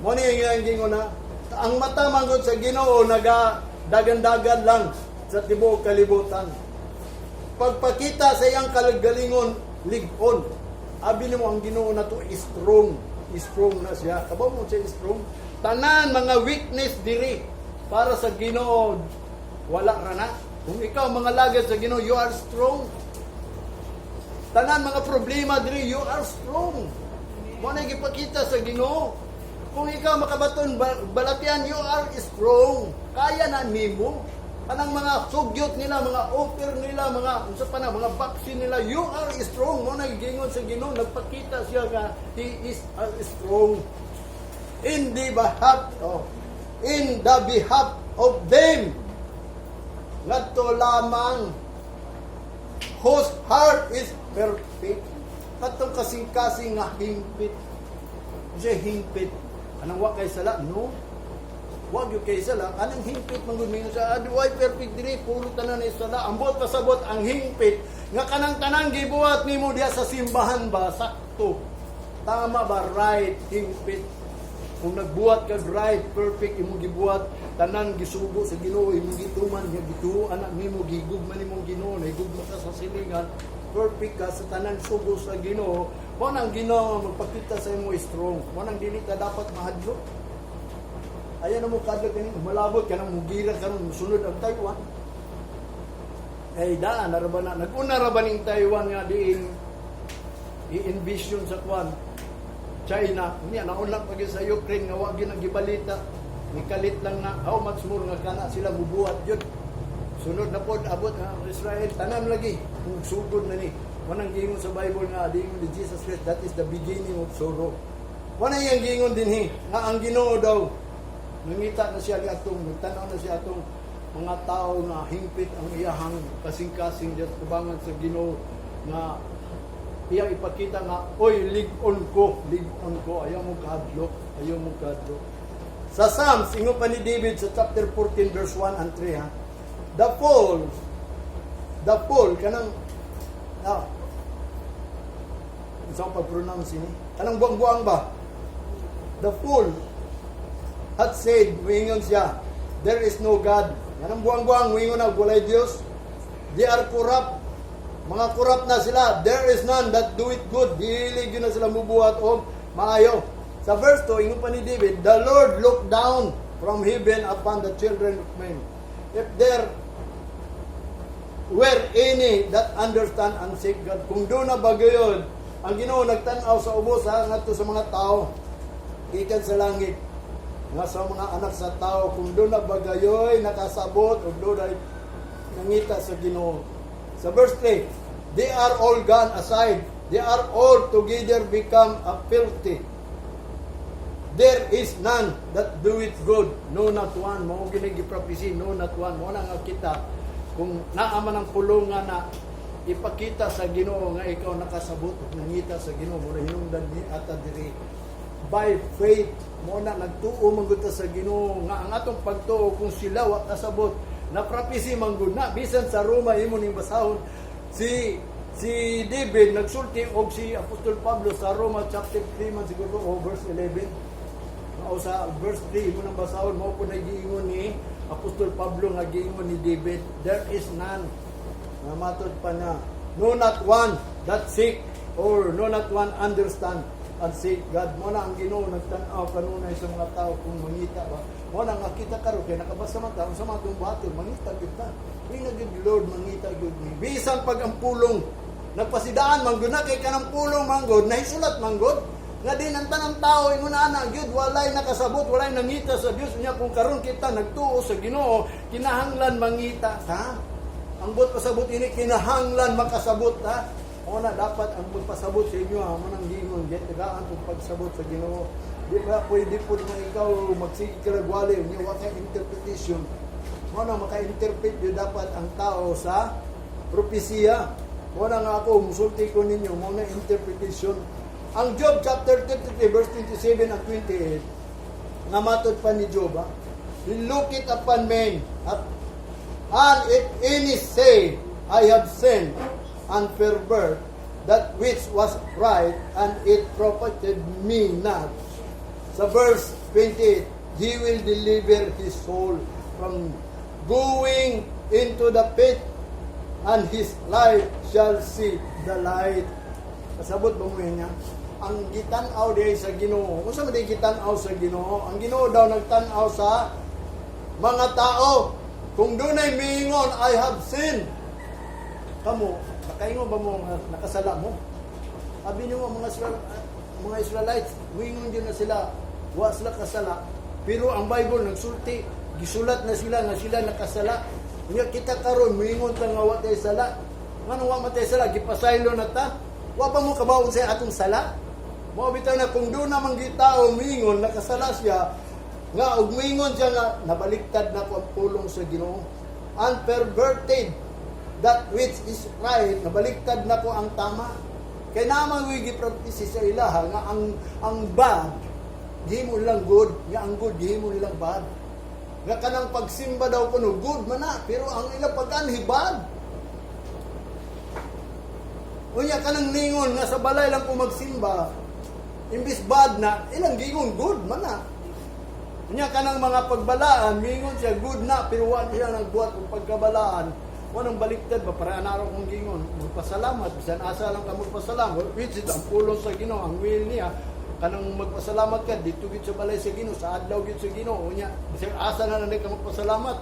Mo ni ang gingon na ang mata manggod sa Ginoo naga dagan-dagan lang sa tibuok kalibutan. Pagpakita sa iyang kalagalingon lig-on. Abi nimo ang Ginoo nato is strong. Strong na siya. Kabaw mo siya strong. Tanan mga weakness diri para sa Ginoo wala ra na. Kung ikaw mga lagad sa Ginoo, you are strong. Tanan mga problema diri, you are strong. Mo na gipakita sa Ginoo. Kung ikaw makabaton balatian, you are strong. Kaya na nimo. Kanang mga sugyot nila, mga offer nila, mga unsa pa na, mga vaccine nila, you are strong. Mo na gingon sa Ginoo, nagpakita siya nga he is strong. In the behalf of them ngadto lamang whose heart is perfect. Katong kasing-kasing nga himpit. Siya himpit. Anong wa kay sala? No. Wag yung kay sala. Anong himpit manggumino sa aduay perfect diri. Puro tanan na sala. Ambot pasabot ang himpit. Nga kanang-tanang gibuhat nimo diya sa simbahan ba? Sakto. Tama ba? Right. Himpit. Kung nagbuhat ka right, perfect, imong gibuhat, tanan gisugo sa Ginoo, imong gituman, gituo anak nimo gigugman nimong Ginoo, nahigugma ka sa silingan, perfect ka sa tanan sugo sa Ginoo. Mo nang Ginoo magpakita sa imo strong. Mo nang dili ka dapat mahadlok. Ayan na mo kadlok kani, malabot ka nang mugira ka nang musunod ang Taiwan. Ay daan naraba na naguna ra ba ning Taiwan nga diin i-envision sa kwan China niya naunang pag sa Ukraine nga wa gyud nagibalita ni kalit lang na how much more nga kana sila mubuhat jud sunod na pod abot nga Israel tanan lagi kung sugod na ni wanang gingon sa Bible nga diingon ni Jesus Christ that is the beginning of sorrow wanang yang gingon dinhi nga ang Ginoo daw nangita na siya ni atong nagtan-aw na siya atong mga tao na hingpit ang iyahang kasing-kasing diyan kubangan sa Ginoo nga iya ipakita nga oy lig-on ko ayaw mo kahadlok sa Psalms ingon pa ni David sa chapter 14 verse 1 and 3 ha the fall kanang isang pag-pronounce ni kanang buang-buang ba the fool had said wingon siya there is no God kanang buang-buang wingon na walay Dios they are corrupt mga corrupt na sila. There is none that do it good. Dilig yun na sila mubuhat o maayo. Sa verse 2, ingon pa ni David, the Lord looked down from heaven upon the children of men. If there were any that understand and seek God, kung doon na bagayon, ang Ginoo nagtanaw sa ubos ha, ngadto sa mga tao, ikan sa langit, nga sa mga anak sa tao, kung doon na bagayoy, nakasabot, o doon ay nangita sa Ginoo. Sa verse 3, they are all gone aside. They are all together become a filthy. There is none that do it good. No, not one. Mao gini gi-prophecy, no, not one. Mo na nga kita kung naaman ang pulungan na ipakita sa Ginoo nga ikaw nakasabot ug nangita sa Ginoo mo hinungdan ni ata diri. By faith mo na nagtuo man gud ta sa Ginoo nga ang atong pagtuo kung sila wa kasabot na prophecy manggod na bisan sa Roma imo ning basahon si David nagsulti og si Apostol Pablo sa Roma chapter 3 man siguro o verse 11 o sa verse 3 imo nang basahon mao po nagiingon ni Apostol Pablo nga giingon ni David there is none nga matod pa na no not one that seek or no not one understand and seek God mo na ang Ginoo nagtan-aw kanunay sa mga tao kung mangita ba mo na nga kita karon kay nakabasa man ta sa mga bato mangita gyud ta ni nagud Lord mangita gyud ni bisan pag ang pulong nagpasidaan manggod na kay kanang pulong manggod nahisulat manggod nga din ang tanang tao ingon ana gyud walay nakasabot walay nangita sa Dios nya kung karon kita nagtuo sa Ginoo kinahanglan mangita ta ang bot pasabot ini kinahanglan makasabot ta o na dapat ang pagpasabot sa inyo mo nang gingon get tagaan kung pagsabot sa Ginoo di ba pwede po na ikaw magsige ka nagwali niya wa kay interpretation mo na maka-interpret yun dapat ang tao sa propesya mo na nga ako musulti ko ninyo mo na interpretation ang Job chapter 33 verse 27 and 28 nga matod pa ni Job he look it upon men and if any say I have sinned and pervert that which was right and it profited me not. Sa verse 28, he will deliver his soul from going into the pit and his life shall see the light. Kasabot ba mo niya? Ang gitanaw diay sa Ginoo. Kung saan di gitanaw sa Ginoo? Ang Ginoo daw nagtanaw sa mga tao. Kung dunay miingon, I have sinned. Kamu, nakaingon ba mo nakasala mo? Sabi niyo mga Israelites, wingon din na sila, wa sila kasala. Pero ang Bible nagsulti, gisulat na sila nga sila nakasala. Nga kita karon wingon ta nga wa tay sala. Ngano wa matay sala gipasaylo na ta? Wa pa mo kabaon sa atong sala? Mao bitaw na kung do na man gitao mingon nakasala siya, nga og mingon siya nga nabaliktad na ko ang pulong sa Ginoo. Unperverted that which is right, nabaliktad na ko ang tama. Kaya naman wigi prophecy sa ilaha nga ang bad di mo lang good, nga ang good di mo lang bad. Nga kanang pagsimba daw kuno good man na, pero ang ilang pag-anhi bad. Unya kanang ningon nga sa balay lang ko magsimba, imbis bad na, ilang gingon good man na. Unya kanang mga pagbalaan, mingon siya good na, pero wala siya nagbuhat ng pagkabalaan. Wanang baliktad ba para anaro kong gingon magpasalamat bisan asa lang ka magpasalamat which is ang pulong sa Ginoo ang will niya kanang magpasalamat ka dito gid sa balay sa Ginoo, sa adlaw gid sa Ginoo unya. Bisag asa na lang ka magpasalamat.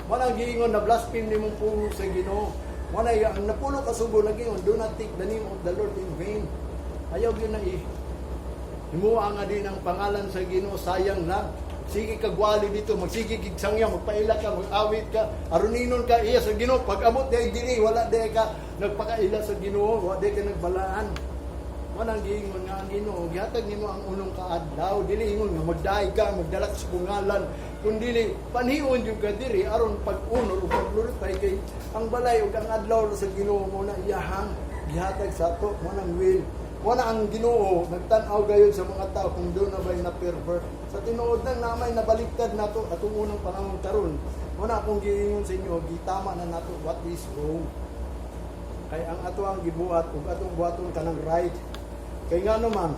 Wala giingon na blaspheme nimong pulo sa Ginoo. Wala ang napulo ka sugo nagingon, do not take the name of the Lord in vain. Ayaw gyud na himuha nga din ang pangalan sa Ginoo, sayang lang. Sige kagwali dito, magsige gigsangya, magpaila ka, mag-awit ka, aruninon ka iya sa Ginoo. Pag abot day diri, wala day ka nagpakaila sa Ginoo, wala day ka nagbalaan. Manang giingon nga ang Ginoo, gihatag nimo ang unong kaadlaw, dili ingon nga magdaay ka, magdala sa bungalan, kundi panhion jud ka diri aron pag-unor ug pag-glorify kay ang balay ug ang adlaw sa Ginoo mo na iyahang gihatag sa ato manang will. Wala ang Ginoo nagtan-aw gayud sa mga tao kung doon na ba'y na-pervert. Sa tinuod nang namay nabaliktad nato atong unang panahon karon. Wala akong giingon sa inyo, gitama na nato what is wrong. Kay ang ato ang gibuhat ug atong buhaton kanang right. Kay nga naman,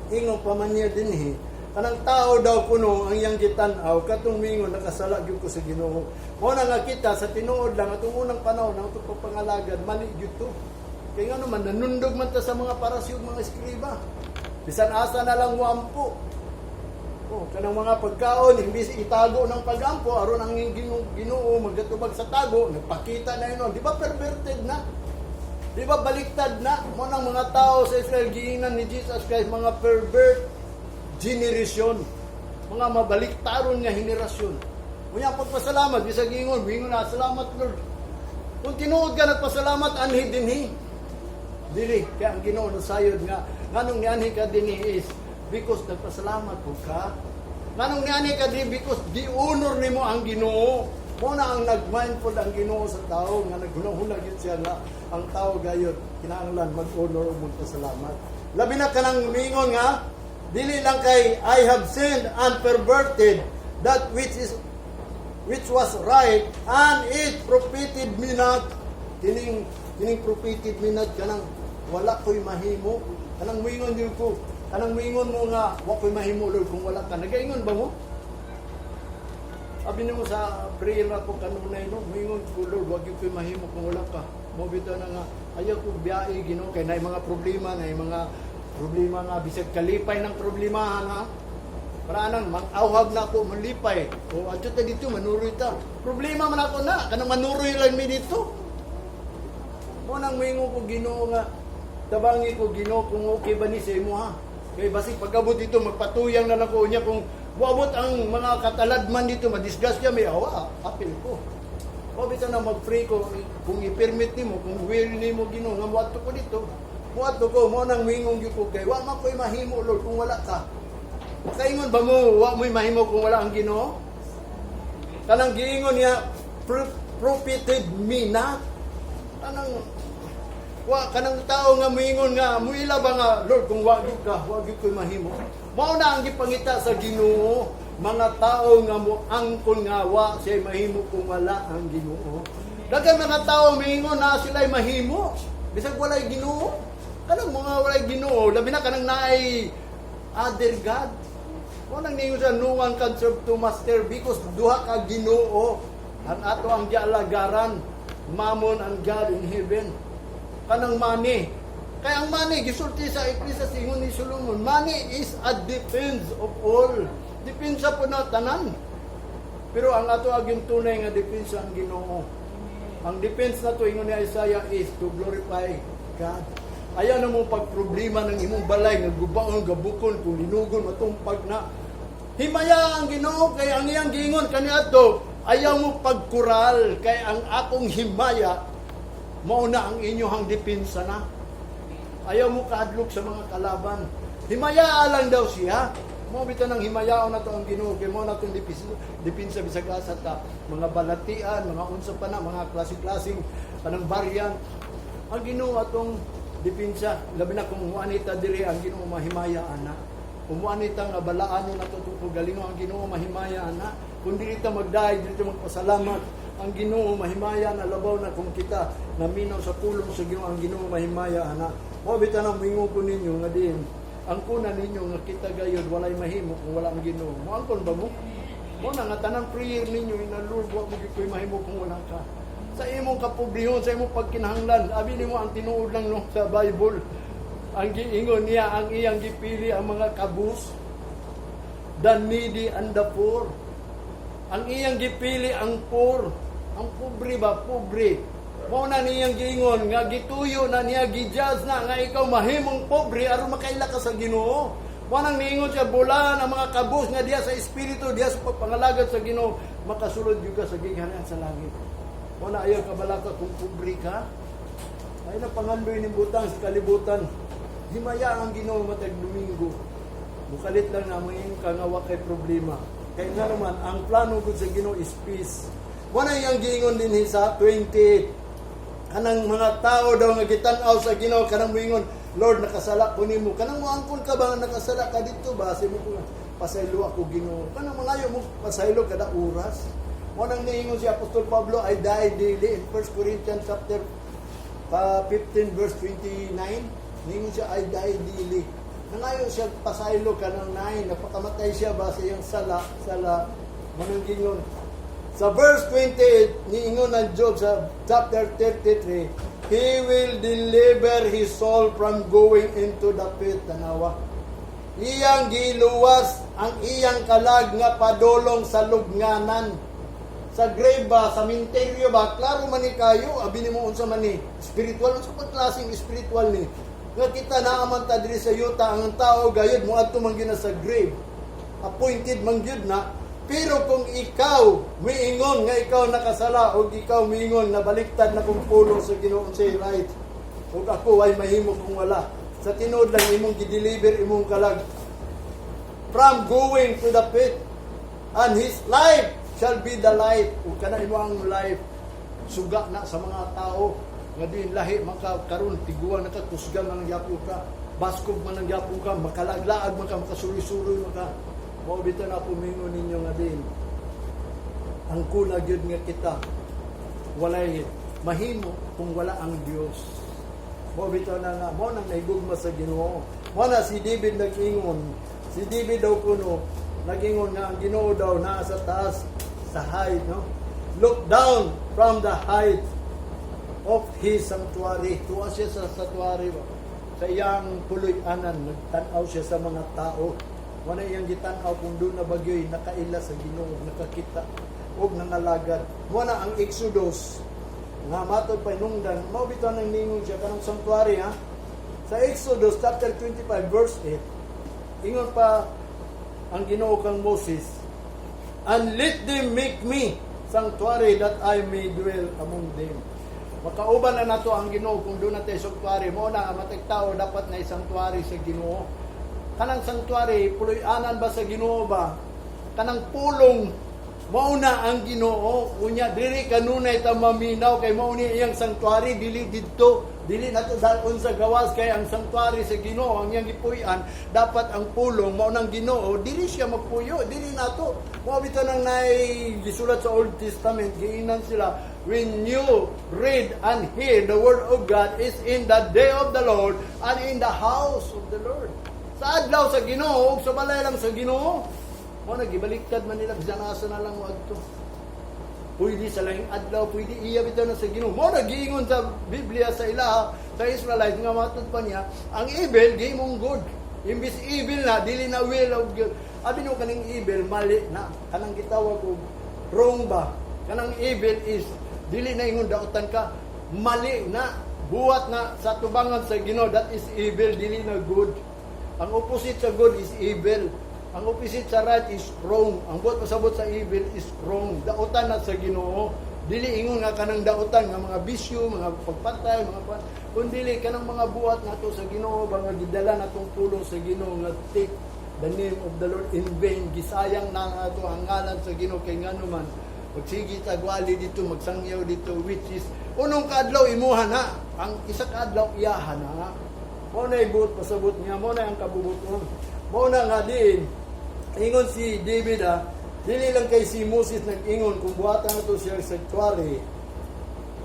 ingong pamanya dinhi, kanang tao daw kuno ang iyang gitan-aw katong mingon nakasala gyud ko sa Ginoo. Mo na nga kita sa tinuod lang atong unang panahon ang atong pangalagad mali gyud to. Kaya nga naman, nanundog man ta sa mga parasyo, mga eskriba. Bisan asa na lang mo ampo. Kanang mga pagkaon, imbis itago ng pag-ampo, aron ang Ginoo magdatubag sa tago, nagpakita na yun. Di ba perverted na? Di ba baliktad na? Mo ng mga tao sa Israel, giingnan ni Jesus Christ, mga pervert generation. Mga mabaliktaron nga henerasyon. Kung yung pagpasalamat, bisag ingon na, salamat Lord. Kung tinuod ka nagpasalamat, anhi dinhi. Dili, kaya ang Ginoo nasayod nga, nganong nianhi ka dinhi is, because nagpasalamat po ka. Nganong nianhi ka dinhi, because di-honor nimo ang Ginoo. Muna ang nag-mindful ang Ginoo sa tao, nga naghunahunag yun siya nga, ang tao gayot, kinahanglan mag-honor o magpasalamat. Labi na ka nang mingon nga, dili lang kay, I have sinned and perverted that which was right, and it profited me not. Kining profited me not kanang wala ko'y mahimo. Kanang mingon yun ko. Kanang mingon mo nga, wala ko'y mahimo, Lord, kung wala ka. Nagaingon ba mo? Sabi mo sa prayer ako kanunay, no? Mingon ko, Lord, wag ko'y mahimo kung wala ka. Mobito na nga, ayaw ko biyai, Ginoo, kay na mga problema, nga, bisag kalipay ng problemahan, ha? Para nang mag-awhag na ako, malipay. O, ato ta dito, manuroy ta. Problema man ako na, kanang manuroy lang mi dito. Mo nang mingon ko Ginoo nga, tabangi ko Ginoo kung okay ba ni sa imo ha. Kay basig pagabot dito magpatuyang na nako niya kung buabot ang mga kataladman dito madisgrasya may awa, apil ko. O bisan na mag-pray ko kung i-permit nimo, kung will nimo Ginoo nga muadto ko dito. Muadto ko mo nang mingon gyud ko kay wa man ko'y mahimo Lord kung wala ka. Kaingon ba mo wa mo'y mahimo kung wala ang Ginoo? Kanang giingon niya profited me not. Kanang tao nga moingon nga muila ba nga Lord kung wag ko'y mahimo. Mao na ang gipangita sa Ginoo, mga tao nga mo angkon nga wa siya mahimo kung wala ang Ginoo. Daghang mga tao moingon na sila'y mahimo bisag walay Ginoo. Kanang mga walay Ginoo, labi na kanang naay other god. Mo nang ningon sa no one can serve two master because duha ka Ginoo ang ato ang gialagaran. Mammon and God in heaven. Kanang money. Kaya ang money, gisulti sa Ecclesiastes ingon ni Solomon, money is a defense of all. Depensa po na tanan. Pero ang ato aging tunay nga depensa ang Ginoo. Ang defense na to ingon ni Isaiah is to glorify God. Ayaw na mo pagproblema ng imong balay, naggubaon, gabukon, kung linugon, matumpag na. Himaya ang Ginoo, kay ang iyang giingon kaniadto, ayaw mo pagkural, kay ang akong himaya, mauna ang inyong depensa na. Ayaw mo kahadlok sa mga kalaban. Himaya lang daw siya. Mo bitaw nang himayaon na to ang Ginoo, kay mo na itong depensa bisag asa ta, mga balatian, mga unsa pa na, mga klase-klaseng kanang variant. Ang Ginoo atong depensa, labi na kung muanita diri ang Ginoo mahimayaan na. Kung muanita nga balaan na to tungkol galingon ang Ginoo mahimayaan na. Kung dili ta magdaig, dili ta magpasalamat, ang Ginoo mahimaya na labaw na kung kita naminaw sa pulong sa Ginoo ang Ginoo mahimaya ana. Mo bitaw nang mingon ko ninyo nga din, ang kuna ninyo nga kita gayud walay mahimo kung wala ang Ginoo. Mo angkon ba mo? Mo na nga tanang prayer ninyo ina Lord wa mo gyud mahimo kung wala ka. Sa imong kapobrehon, sa imong pagkinahanglan, abi nimo ang tinuod lang no sa Bible. ang giingon niya, ang iyang gipili ang mga kabus, the needy and the poor. Ang iyang gipili ang poor, ang pobre ba, pobre. Mao na niyang giingon nga gituyo na niya, gijudge na nga ikaw mahimong pobre aron makaila ka sa Ginoo. Mao nang niingon siya, bulaan ang mga kabus nga diya sa espiritu, diya sa pagpangalagad sa Ginoo, makasulod gyud ka sa gihanan sa langit. Mao na ayaw kabalaka kung pobre ka. Ay na pangandoy ni butang sa kalibutan. Himaya ang Ginoo matag Domingo. Mukalit lang na mga ka nga wa kay problema. Kaya nga naman, ang plano gud sa Ginoo is peace. Mao na iyang giingon din sa 28. Kanang mga tao daw nga gitan-aw sa Ginoo, kanang moingon, Lord, nakasala ko nimo. Kanang moangkon ka ba nga nakasala ka dito ba? Kasi mo pasaylo ako Ginoo. Kanang mangayo mo pasaylo kada oras. Mao nang niingon si Apostol Pablo, I die daily in 1 Corinthians chapter 15 verse 29. Niingon siya, I die daily. Nangayo siya pasaylo kanang 9, napakamatay siya ba sa iyang sala. Manang gingon. Sa verse 28, niingon ng Job sa chapter 33, He will deliver his soul from going into the pit. Tanawa. Iyang giluwas ang iyang kalag nga padolong sa lugnanan. Sa grave ba, sa minteryo ba, klaro man ni kayo, abi ni mo unsa man ni, spiritual, unsa pa klaseng spiritual ni. Nga kita naaman ta diri sa yuta, ang tao gayud mo adto man gyud na sa grave. Appointed man gyud na. Pero kung ikaw miingon nga ikaw nakasala o ikaw miingon na baliktad na kung pulo sa Ginoo say right, o ako ay mahimo kung wala, sa tinuod lang imong gideliver imong kalag from going to the pit, and his life shall be the light. Ug kana imo ang life suga na sa mga tao nga din lahi karon tiguan na ka, kusgan man ang yapo ka, baskog man ang yapo ka, makalaglaag man ka, makasuloy-suloy man ka. Mao bitaw na pumingon ninyo nga din. Ang kuna gyud nga kita walay mahimo kung wala ang Dios. Mao bitaw na nga, mao nang naigugma sa Ginoo. Mao na si David nag-ingon. Si David daw kuno nag-ingon nga ang Ginoo daw naa sa taas, sa height, no? Look down from the height of his sanctuary. Tuwa siya sa sanctuary, sa iyang puloy-anan, nagtanaw siya sa mga tao. Wala iyang gitanaw kung doon na bagyoy nakaila sa Ginoo, nakakita o nangalagad. Wala ang Exodus nga matod pa inungdan, mao bitaw nang ningon siya kanang sanctuary ha. Sa Exodus chapter 25 verse 8, ingon pa ang Ginoo kang Moses, and let them make me sanctuary that I may dwell among them. Makauban na nato ang Ginoo kung doon natin sanctuary. Mao na matag tao dapat na sanctuary sa Ginoo. Kanang sanctuary, puloy-anan ba sa Ginoo ba? Kanang pulong, mauna ang Ginoo. Unya, dili kanunay ta maminaw, kay mauni iyang sanctuary, dili dito, dili nato dalon sa gawas, kay ang sanctuary sa Ginoo, ang iyang gipuy-an, dapat ang pulong, maunang Ginoo, dili siya magpuyo, dili nato. Mao bitaw nang gisulat sa Old Testament, giinan sila, when you read and hear the word of God is in the day of the Lord and in the house of the Lord. Sa adlaw sa Ginoo, sa balay lang sa Ginoo, mo nagibaliktad man nila, bisanasa na lang mo adto. Pwede sa laing adlaw, pwede iya bitaw na sa Ginoo. Mo nagiingon sa Biblia sa ilaha, sa Israelite nga matod pa niya, ang evil gihimong good. Imbis evil na, dili na will of God. Abi no kaning evil mali na, kanang gitawag og wrong ba? Kanang evil is dili na ingon daotan ka, mali na, buhat na sa tubangan sa Ginoo, that is evil, dili na good. Ang opposite sa good is evil. Ang opposite sa right is wrong. Ang buot pasabot sa evil is wrong. Dautan na sa Ginoo. Dili ingon nga kanang dautan nga mga bisyo, mga pagpatay, mga kun dili kanang mga buhat nato sa Ginoo, mga gidala natong pulong sa Ginoo nga take the name of the Lord in vain. Gisayang na ato ang ngalan sa Ginoo kay ngano man. Magsigi tagwali dito, magsangyaw dito, which is unong kadlaw imuha na. Ang isa kadlaw iyahan na. Mo na ibuot pasabot niya, mo na ang kabubuton. Mo na nga din, ingon si David dili lang kay si Moses nag-ingon, kung buhatan nato siya sa sanctuary,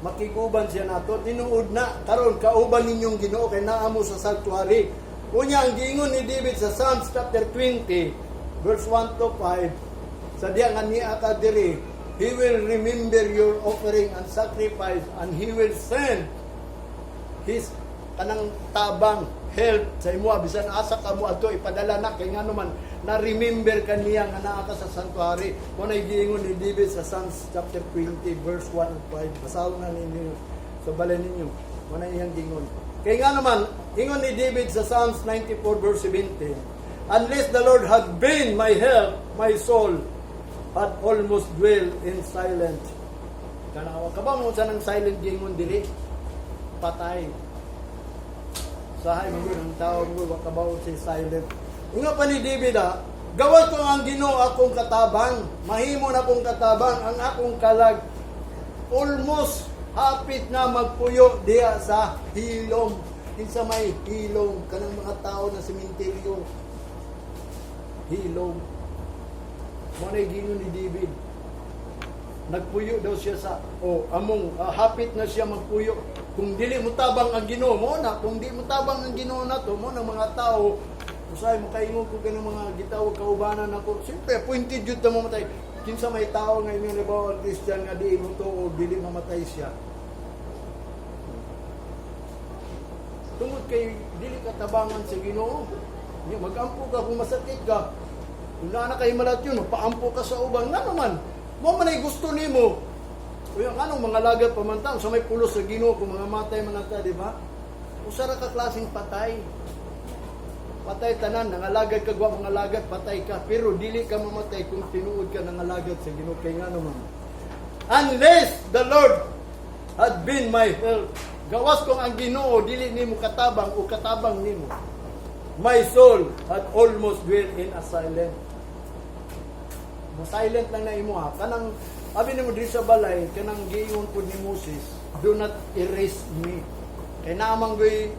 makikuban siya nato, tinuod na, karon kauban ninyong Ginoo, kay naamo sa sanctuary. Unya, ang giingon ni David sa Psalms chapter 20, verse 1 to 5, sa diya nga niya ka diri, He will remember your offering and sacrifice, and He will send His kanang tabang help sa imo bisan asa ka mo adto ipadala na kay ngano man na remember kaniya nga naa ka sa santuary. Mo nay giingon ni David sa Psalms chapter 20 verse 1 and 5. Basahon na ninyo sa balay ninyo. Mo nay iyang giingon. Kay nga naman ingon ni David sa Psalms 94 verse 17, unless the Lord had been my help, my soul had almost dwell in silence. Kanawa ka ba mo sa nang silent gingon diri? Patay. Sahay mo ang tao mo wakabaw si silent. Nga pa ni David gawas ko ang Ginoo akong katabang, mahimo na akong katabang ang akong kalag. Almost hapit na magpuyo diya sa hilom. Kinsa may hilom kanang mga tao na sementeryo. Hilom. Mo na gingon ni David. Nagpuyo daw siya sa among hapit na siya magpuyo. Kung dili mo tabang ang Ginoo mo na, kung di mo tabang ang Ginoo nato mo ng mga tao, usay mo kaingon ko ganung mga gitawag kaubanan nako. Siyempre appointed jud ta mamatay. Kinsa may tao nga ingon ba Christian nga di mo to o dili mamatay siya. Tungod kay dili ka tabangan sa Ginoo. Mag-ampo ka kung masakit ka. Kung na kay malat yun, paampo ka sa ubang nga naman. Mo man ay gusto nimo. O yung anong mga lagat pamantang sa may pulos sa Ginoo kung mga matay man ata, di ba? Usara ka klaseng patay. Patay tanan, nangalagad ka gwa mga lagat, patay ka. Pero dili ka mamatay kung tinuod ka nangalagad sa Ginoo. Kay nga naman. Unless the Lord had been my help. Gawas kong ang Ginoo, dili nimo katabang o katabang nimo. My soul had almost dwell in a silent. Silent lang na imo kanang abi nimo diri sa balay kanang giingon pud ni Moses, do not erase me. Kay naamang goy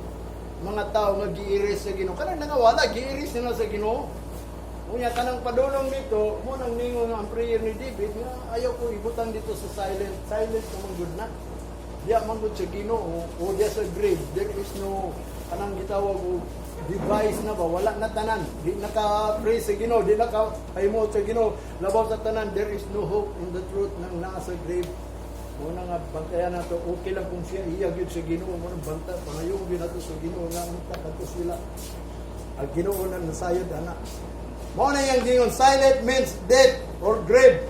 mga tao nga gi-erase sa Ginoo, kanang nangawala gi-erase na sa Ginoo. Unya kanang padulong dito mo nang ningon ang prayer ni David nga ayaw ko ibutang dito sa silent. Silent naman good na. Diya man gud sa Ginoo o diya sa grave. There is no kanang gitawag og device na ba, wala na tanan, di naka-pray sa Ginoo, di naka-himo sa Ginoo, labaw sa tanan, there is no hope in the truth nang nasa grave. Muna nga, bantayan na to, okay lang kung siya iyag yun sa Ginoo, muna banta, pangayong yun na to sa Ginoo, nga unta kato sila. Ang Ginoo na nasayod, anak. Muna yung gingon, silent means death or grave,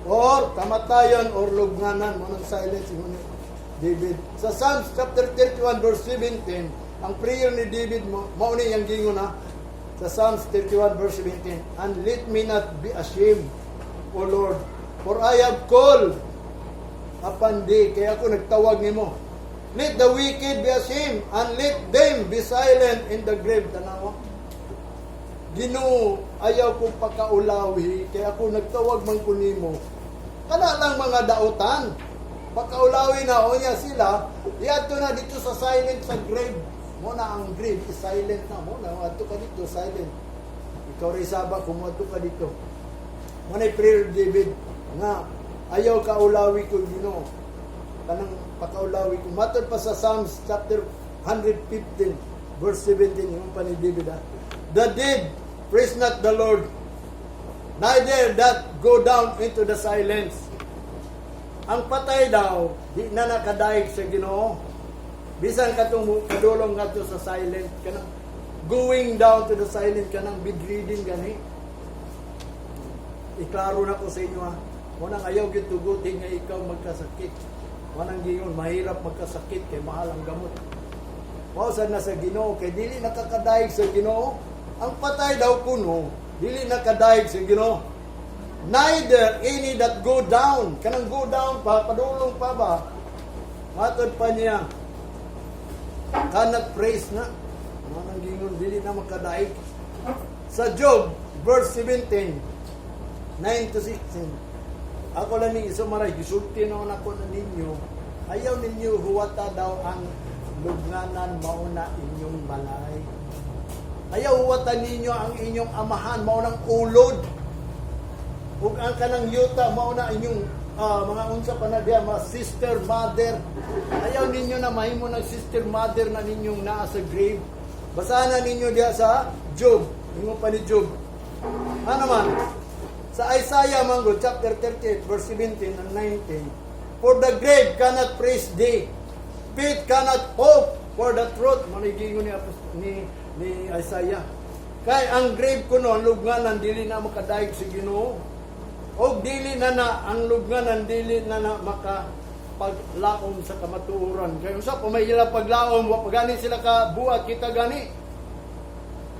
or kamatayan or lugnanan, muna silent, si David. Sa Psalms chapter 31 verse 17, ang prayer ni David mauna yang gingon sa Psalms 31 verse 17, and let me not be ashamed, O Lord, for I have called upon thee. Kaya ako nagtawag nimo. Let the wicked be ashamed, and let them be silent in the grave. Tanawa, Ginoo, ayaw kong pakaulawi, kaya ako nagtawag man ko nimo. Kana lang mga daotan, pakaulawi na o niya sila, iato na dito sa silent sa grave. Mo na ang grave is silent na. Mo na ato ka dito silent. Ikaw rin saba kung ato ka dito. Mo na prayer David nga ayaw kaulawi ko Ginoo. Kanang pakaulawi ko. Matod pa sa Psalms chapter 115 verse 17 yung pa ni David. The dead praise not the Lord, neither that go down into the silence. Ang patay daw di na nakadaig sa Ginoo. Bisan katong kadulong ngadto sa silent kanang going down to the silent kanang bedridden gani. Iklaro na ko sa inyo Munang ayaw gyud tugutin nga ikaw magkasakit. Munang gingon mahirap magkasakit kay mahal ang gamot. Mao sad na sa Ginoo kay dili nakakadaig sa Ginoo. Ang patay daw kuno dili nakadaig sa Ginoo. Neither any that go down, kanang go down pa padulong pa ba. Matod pa niya cannot praise na. Manang gingon dili na makadaig. Sa Job verse 17 9 to 16. Ako lang ni isumaray gisulti na ako na ninyo. Ayaw ninyo huwata daw ang lugnanan mauna inyong balay. Ayaw huwata ninyo ang inyong amahan maunang ulod. Ug ang kanang yuta mauna inyong mga unsa pa na diya, mga sister, mother. Ayaw ninyo na mahimo ng sister, mother na ninyong naa sa grave. Basahan na ninyo diya sa Job. Ingon pa ni Job. Ano man? Sa Isaiah manggod, chapter 38, verse 17 and 19. For the grave cannot praise thee. Faith cannot hope For the truth, manigingon ni Isaiah. Kay ang grave ko noon, lugnanan, dili na makadaig sa Ginoo. O dili na ang lugnanan, dili na makapaglaom sa kamatuoran. Kaya usap, pumahila paglaom, pagani sila ka buhat, kita gani.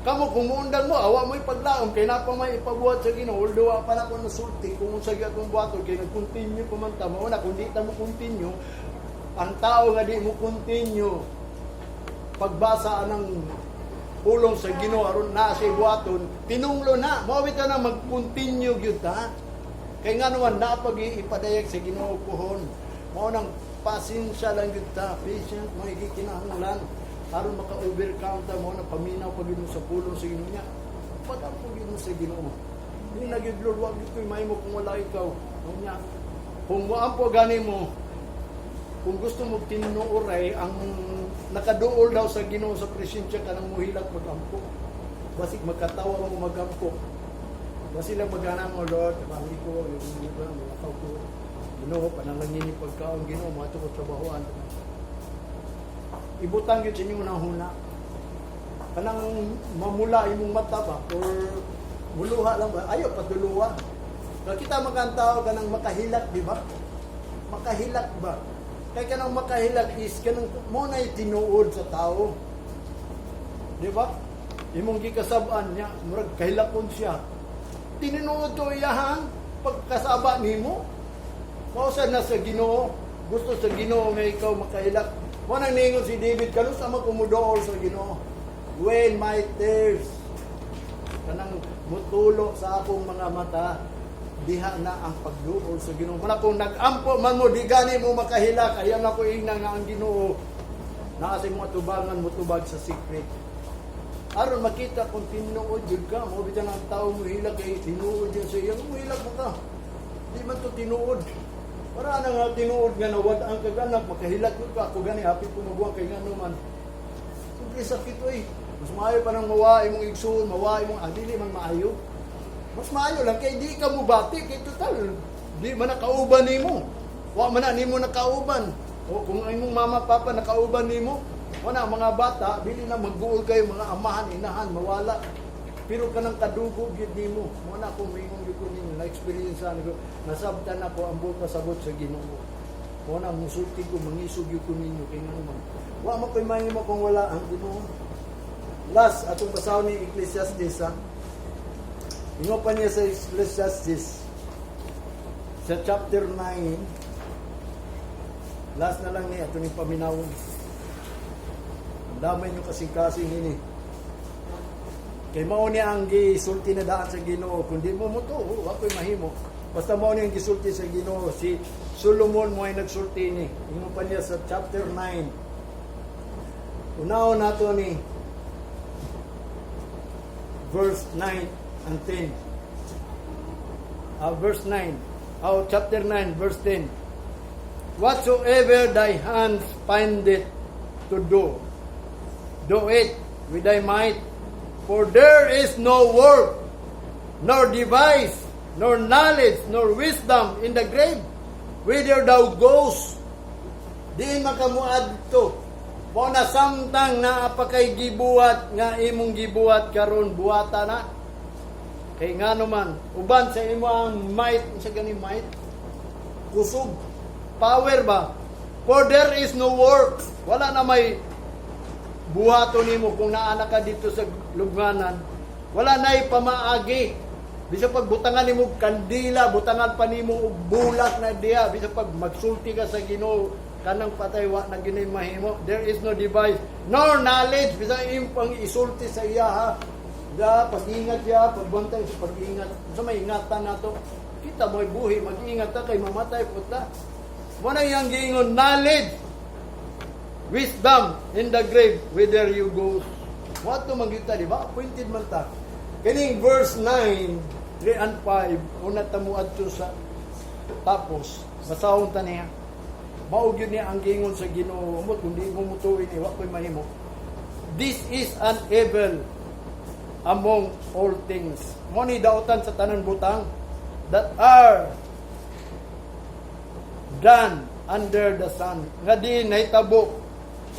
Kamu kumuundang mo, awa mo ipaglaom, kaya na pa may ipabuhat sa Ginoo. Although pa na ko nasulti, kung sa gatong buhaton, kaya nag-continue pumanta mo. Una, kung di ta mo continue, ang tao nga di mo continue, pagbasa ng pulong sa Ginoo aron na sa buhaton, tinunglo na, mawit ka na mag-continue gyud ta. Kay nga naman napag ipadayag sa Ginoo pohon. Mao nang pasensya lang gyud ta, patient mo gikinahanglan aron maka-overcome ta mo na paminaw pag gyud sa pulong sa Ginoo niya. Pag-ampo gyud sa Ginoo. Hindi na gyud Lord, wag gyud koy mahimo kung wala ikaw. Unya, kung moampo gani mo, kung gusto mo tinuoray ang nakaduol daw sa Ginoo sa presensya ka nang muhilak magampo. Basig magkatawa mo magampo. Basi lang magana mo, Lord, pamili ko, yung iba, mga ko. Ginoo, panalangin ni pagkaon, Ginoo, mga ito ko trabahoan. Ibutang yun sa inyo na huna. Kanang mamula imong mata ba? Or muluha lang ba? Ayaw, patuluwa. Kaya kita magkantao ka ng makahilak, di ba? Makahilak ba? Kaya ka ng makahilak is, kanang muna tinuod sa tao. Di ba? Imong gikasabaan niya, murag kahilakon siya. Tinuod to iyahang pagkasaba nimo. Mausa na sa Ginoo, gusto sa Ginoo nga ikaw makahilak. Mo nang ningon si David, kanusa man kumudool sa Ginoo. When my tears kanang mutulo sa akong mga mata, diha na ang pagduol sa Ginoo. Muna kung nag-ampo man mo, di gani mo makahilak, ayan ako ingna nga ang Ginoo. Naasa mo atubangan mo tubag sa secret. Aron makita kung tinuod yun ka, mo bitan ang tao mo hilak kay tinuod yun sa iyo, mo hilak mo ka. Di man to tinuod. Para na nga tinuod nga nawad ang kaganak, makahilak yun ka, ako gani, hapit ko mabuang kay nga naman. Siyempre sakit to eh. Mas maayo pa nang mawain mong igsoon, mawain mong, dili man maayo. Mas maayo lang, kay di ka mo bati, kay total, di man nakauban ni mo. Wa man na ni mo nakauban. O kung imong mama, papa nakauban ni mo, wala, mga bata, bili na mag-guol kayo, mga amahan, inahan, mawala. Pero ka ng kadugo, gid mo. Muna akong mingong yun ko ninyo, na-experience ko, nasabtan ako ang buong kasabot sa Ginoo. Muna, musulti ko, mangisog yun ko ninyo, kaya nga naman. Wala mo kayo mahimo kung wala ang Ginoo. Last, atong basaw ni Ecclesiastes, ha? Ingo pa niya sa Ecclesiastes, sa chapter 9, last na lang niya, ito ni paminawon. Damay nyo kasing-kasing ini. Kay mao niya ang gisulti na daan sa Ginoo. Kundi mo mo to, ako'y mahimo. Basta mao niya ang gisulti sa Ginoo. Si Solomon mo ay nagsulti ni. Ingo pa niya sa chapter 9. Unaon nato ni verse 9 and 10. Verse 9. Chapter 9, verse 10. Whatsoever thy hands findeth to do, do it with thy might, for there is no work, nor device, nor knowledge, nor wisdom in the grave, whither thou goest. Di makamuad to. Mo na samtang naapakay gibuhat nga imong gibuhat karon buhata na. Kay nga naman, uban sa imo ang might, sa gani might, kusog, power ba? For there is no work. Wala na may buhato nimo kung naana ka dito sa lugnanan, wala na'y pamaagi. Bisa pag butangan nimo kandila, butangan pa nimo og bulak na diha, bisa pag magsulti ka sa Ginoo, kanang patay wa na ginay mahimo. There is no device nor knowledge, bisa impang isulti sa iya ha. Da pag-ingat siya, pagbantay sa pag-ingat. Sa may ingatan nato, kita mo'y buhi, mag-ingat ta kay mamatay puta. Mo na yang giingon knowledge, wisdom in the grave, whither you go. What to magyuta, di ba? Appointed man ta. Kaning verse 9, 3 and 5, una tamuad to sa tapos, basahon ta niya. Maug yun niya ang gingon sa Ginoo, mo kundi mo mutuin, wa ko'y mahimo. This is an evil among all things. Mo ni dautan sa tanan butang that are done under the sun. Nga di nahitabo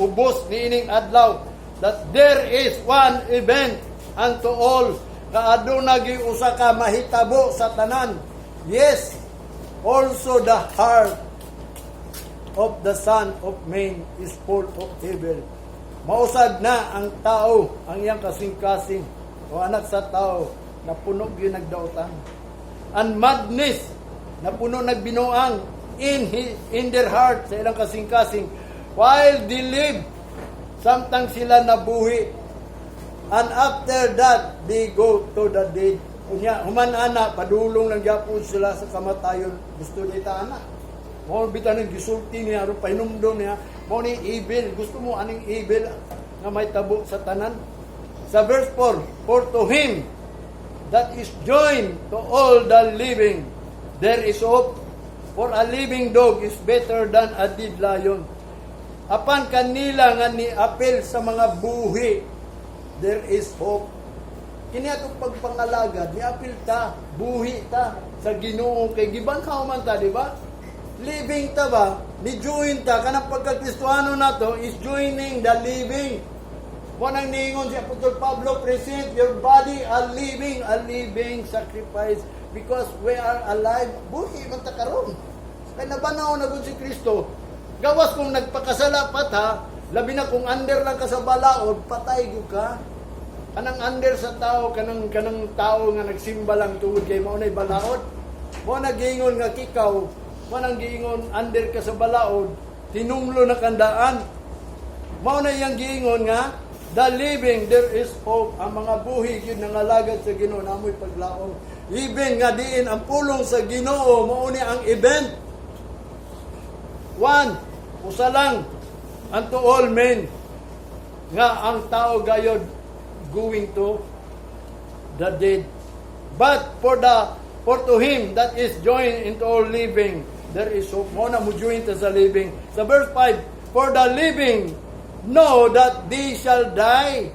ubos niining adlaw that there is one event unto all kaaduna giusa ka mahitabo sa tanan. Yes, also the heart of the Son of Man is full of evil. Mausad na ang tao, ang iyang kasing-kasing o anak sa tao na puno gyud nagdaotan. And madness na puno nagbinuang in their heart sa ilang kasing-kasing while they live. Samtang sila nabuhi. And after that, they go to the dead. Unya, human ana, padulong ng gyapon sila sa kamatayon. Gusto nita ana. Mo bitan ng gisulti niya, aron pahinumdom niya. Mo ni evil. Gusto mo aning evil nga may tabo sa tanan. Sa verse 4, for to him that is joined to all the living, there is hope. For a living dog is better than a dead lion. Apan kanila nga ni apel sa mga buhi, there is hope. Kini atong pagpangalagad, ni apil ta, buhi ta sa Ginoo kay gibanhaw man ta, di ba? Living ta ba? Ni join ta kanang pagka-Kristohano nato is joining the living. Mo nang ningon si Apostol Pablo, present your body a living sacrifice because we are alive. Buhi man ta karon. Kay nabanaw na gud si Kristo. Gawas kung nagpakasala pa ta, labi na kung under lang ka sa balaod, patay gyud ka. Kanang under sa tao, kanang tao nga nagsimba lang tungod kay mao nay balaod. Mo nagingon nga kikaw, mo nang giingon under ka sa balaod, tinumlo na kandaan. Mao na iyang giingon nga the living there is hope. Ang mga buhi gyud nangalagad sa Ginoo namoy paglaom. Even nga diin ang pulong sa Ginoo mao ni ang event. One, usa lang unto all men nga ang tao gayod going to the dead. But for to him that is joined into all living, there is hope. Mo na mo join ta sa living. Sa verse 5, for the living know that they shall die,